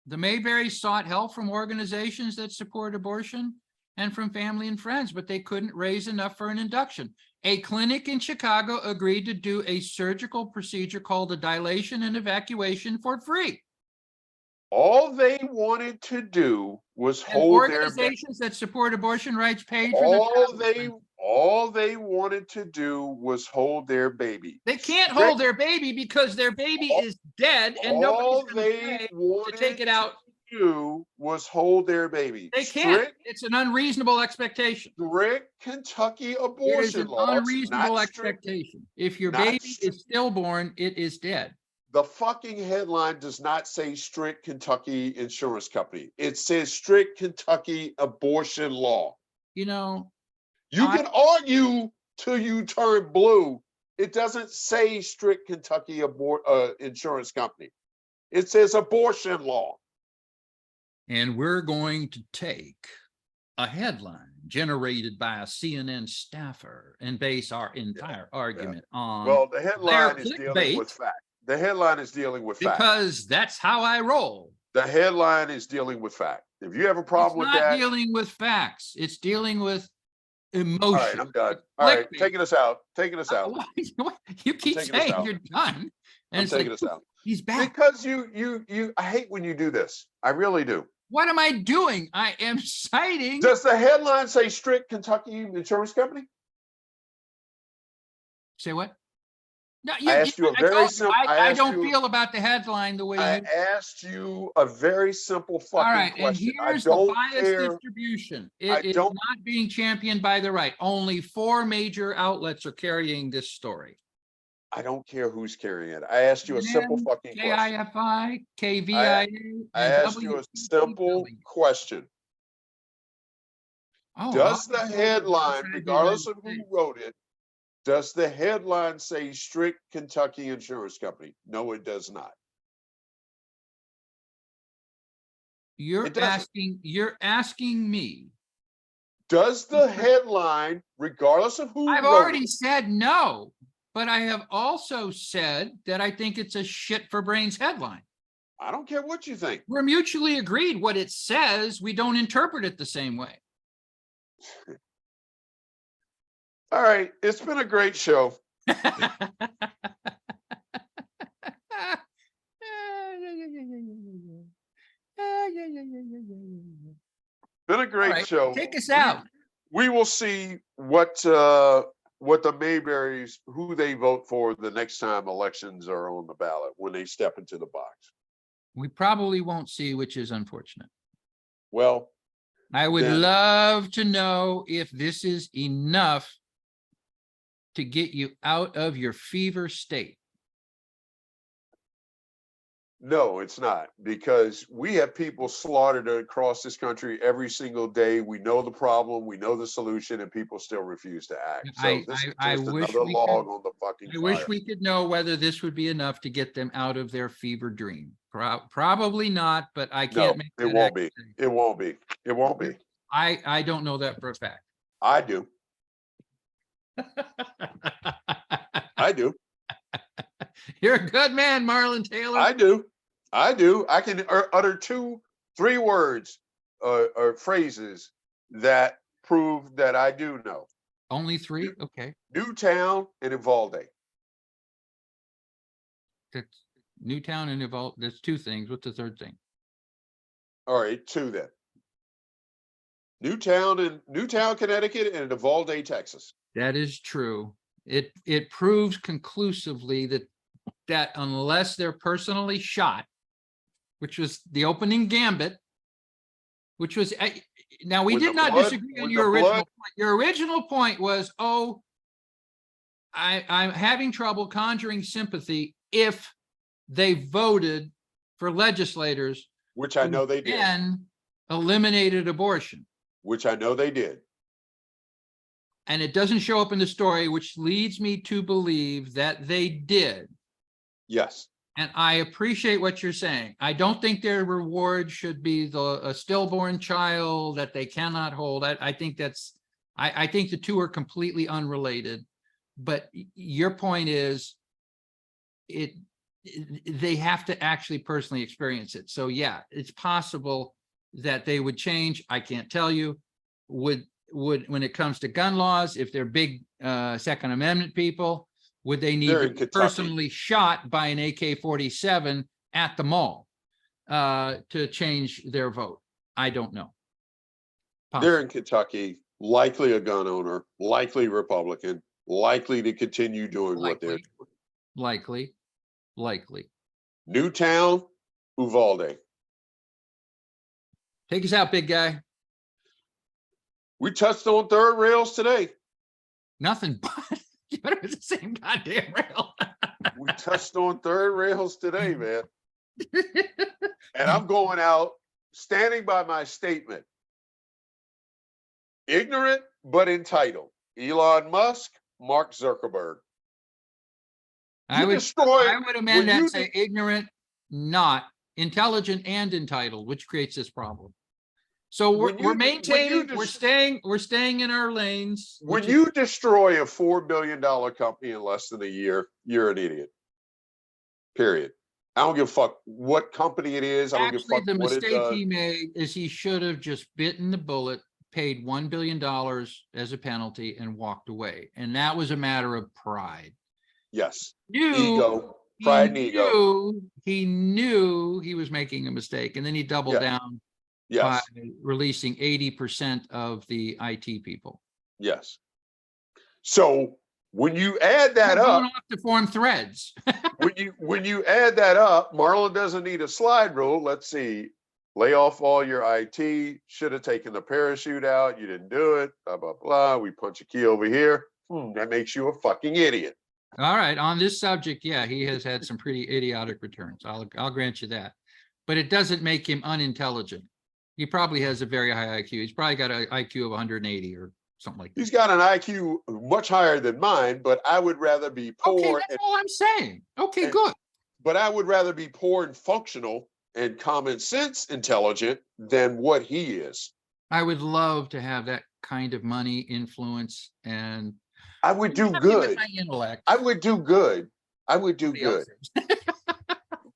The Mayberries sought help from organizations that support abortion and from family and friends, but they couldn't raise enough for an induction. A clinic in Chicago agreed to do a surgical procedure called a dilation and evacuation for free. All they wanted to do was And hold their organizations that support abortion rights paid for the all they wanted to do was hold their baby. They can't hold their baby because their baby is dead and All nobody's they going to wanted take it out. to do was hold their baby. They can't. It's an unreasonable expectation. Strict Kentucky It is abortion an laws. unreasonable not strict- expectation. If your not baby strict- is stillborn, it is dead. The fucking headline does not say strict Kentucky insurance company. It says strict Kentucky abortion law. You know, You can argue till you turn blue. It doesn't say strict Kentucky insurance company. It says abortion law. and we're going to take a headline generated by a CNN staffer and base our entire argument on Well, the headline is clickbait. dealing with fact. The headline is dealing with fact. because that's how I roll. The headline is dealing with fact. If you have a It's problem with not that, dealing with facts. It's dealing with emotion. all right, I'm done. All right, Clickbait. taking us out. Taking us out. You keep taking us saying out. you're done. And I'm it's taking like, us out. he's back. Because I hate when you do this. I really do. What am I doing? I am citing. Does the headline say strict Kentucky insurance company? Say what? No, I asked you a very told simple. I don't feel about the headline the way I you. asked you a very simple fucking All right, and question. I here's the don't bias care. distribution. I It is don't- not being championed by the right. Only 4 major outlets are carrying this story. I don't care who's carrying it. I asked you a simple CNN, fucking question. KIFI, KVIA, I and asked you a simple WPTW. question. Oh, Does well, the headline, outside the regardless United of who States. wrote it, does the headline say strict Kentucky insurance company? No, it does not. You're It doesn't. asking me. Does the headline, regardless of who I've wrote already it, said no, but I have also said that I think it's a shit for brains headline. I don't care what you think. We're mutually agreed what it says. We don't interpret it the same way. All right, it's been a great show. Been a great right, show. take us out. We will see what the Mayberries, who they vote for the next time elections are on the ballot when they step into the box. We probably won't see, which is unfortunate. Well, I would Then- love to know if this is enough to get you out of your fever state. No, it's not, because we have people slaughtered across this country every single day. We know the problem, we know the solution, and people still refuse to act. So this is I just wish another we log could, on the fucking I wish fire. we could know whether this would be enough to get them out of their fever dream. Probably not, but I No, can't make it that won't be. accusation. It won't be. It won't be. I don't know that for a fact. I do. I do. You're a good man, Marlon Taylor. I do. I do. I can utter 3 words or phrases that prove that I do know. Only 3? Okay. Newtown and Uvalde. That's Newtown and Uvalde. That's 2 things. What's the third thing? All right, 2 then. Newtown, Connecticut, and Uvalde, Texas. That is true. It proves conclusively that unless they're personally shot, which was the opening gambit, which was now we When did the not blood- disagree on when your the original blood- point. Your original point was, oh, I'm having trouble conjuring sympathy if they voted for legislators Which I know they did. and eliminated abortion. Which I know they did. And it doesn't show up in the story, which leads me to believe that they did. Yes. And I appreciate what you're saying. I don't think their reward should be a stillborn child that they cannot hold. I think I think the 2 are completely unrelated. But your point is, they have to actually personally experience it. So yeah, it's possible that they would change. I can't tell you. Would when it comes to gun laws, if they're big Second Amendment people, would they need They're to in be Kentucky. personally shot by an AK-47 at the mall to change their vote? I don't know. They're in Kentucky, likely a gun owner, likely Republican, likely to continue doing what they're doing. Likely. Newtown, Uvalde. Take us out, big guy. We touched on third rails today. Nothing but it was the same goddamn rail. We touched on third rails today, man. And I'm going out standing by my statement. Ignorant but entitled. Elon Musk, Mark Zuckerberg. I would amend when that you and say ignorant, not intelligent and entitled, which creates this problem. So we're maintaining, we're staying in our lanes. When you destroy a $4 billion company in less than a year, you're an idiot. Period. I don't give a fuck what company it is. I don't give a fuck the what it mistake does. he made is he should have just bitten the bullet, paid $1 billion as a penalty and walked away. And that was a matter of pride. Yes. Knew, Ego. Pride and ego. He knew he was making a mistake. And then he doubled down by Yes. releasing 80% of the IT people. Yes. So when you add that We're going up, off to form threads. when you add that up, Marlon doesn't need a slide rule. Let's see. Lay off all your IT. Should have taken the parachute out. You didn't do it. Blah, blah, blah. We punch a key over here. That makes you a fucking idiot. All right. On this subject, yeah, he has had some pretty idiotic returns. I'll grant you that. But it doesn't make him unintelligent. He probably has a very high IQ. He's probably got an IQ of 180 or something like that. He's got an IQ much higher than mine, but I would rather be poor. Okay, that's all I'm saying. Okay, good. But I would rather be poor and functional and common sense intelligent than what he is. I would love to have that kind of money, influence, and I would do happy with good. my intellect. I would do good. I would do Somebody else good. is.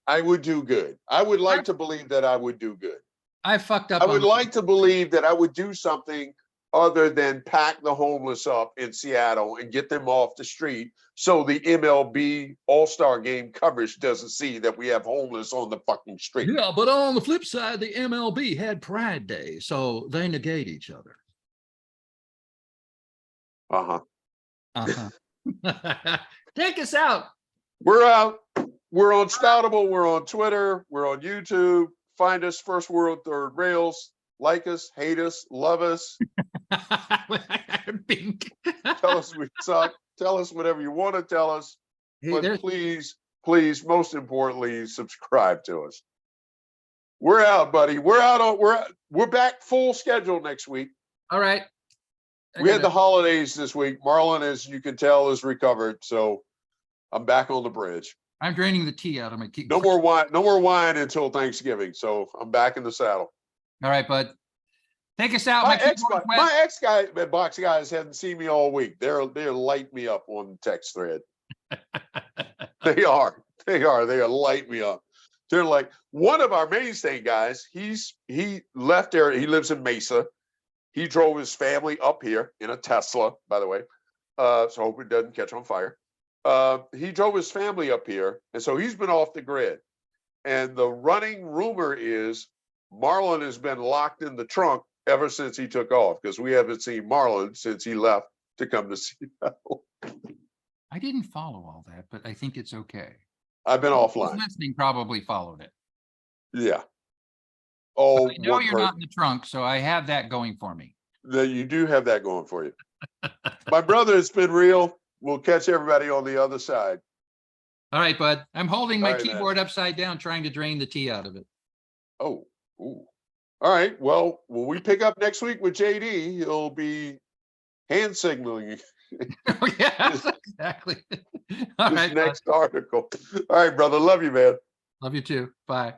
I would do good. I would like to believe that I would do good. I fucked up. I would like to believe that I would do something other than pack the homeless up in Seattle and get them off the street so the MLB All-Star Game coverage doesn't see that we have homeless on the fucking street. Yeah, but on the flip side, the MLB had Pride Day, so they negate each other. Uh-huh. Uh-huh. Take us out. We're out. We're on Spoutable. We're on Twitter. We're on YouTube. Find us, First World Third Rails. Like us, hate us, love us. Bink. Tell us we suck. Tell us whatever you want to tell us. Hey, But there's- please please, most importantly, subscribe to us. We're out, buddy. We're back full schedule next week. All right. We had the holidays this week. Marlon, as you can tell, is recovered, so I'm back on the bridge. I'm draining the tea out of my keyboard. No more wine. No more wine until Thanksgiving. So I'm back in the saddle. All right, bud. Take us out. My keyboard's wet. ex box guys hadn't seen me all week. They're light me up on the text thread. They are light me up. They're like, one of our mainstay guys. He left there. He lives in Mesa. He drove his family up here in a Tesla, by the way. So hope it doesn't catch on fire. He drove his family up here, and so he's been off the grid. And the running rumor is Marlon has been locked in the trunk ever since he took off, because we haven't seen Marlon since he left to come to Seattle. I didn't follow all that, but I think it's okay. I've been offline. Listening probably followed it. Yeah. Oh, I know you're not in the trunk, so I have that going for me. You do have that going for you. My brother, it's been real. We'll catch everybody on the other side. All right, bud. I'm holding my All right, keyboard upside down, trying to drain the tea out of it. Oh, ooh. All right. Well, when we pick up next week with JD, he'll be hand signaling Oh, yeah, exactly. All his right, bud. next article. All right, brother. Love you, man. Love you too. Bye.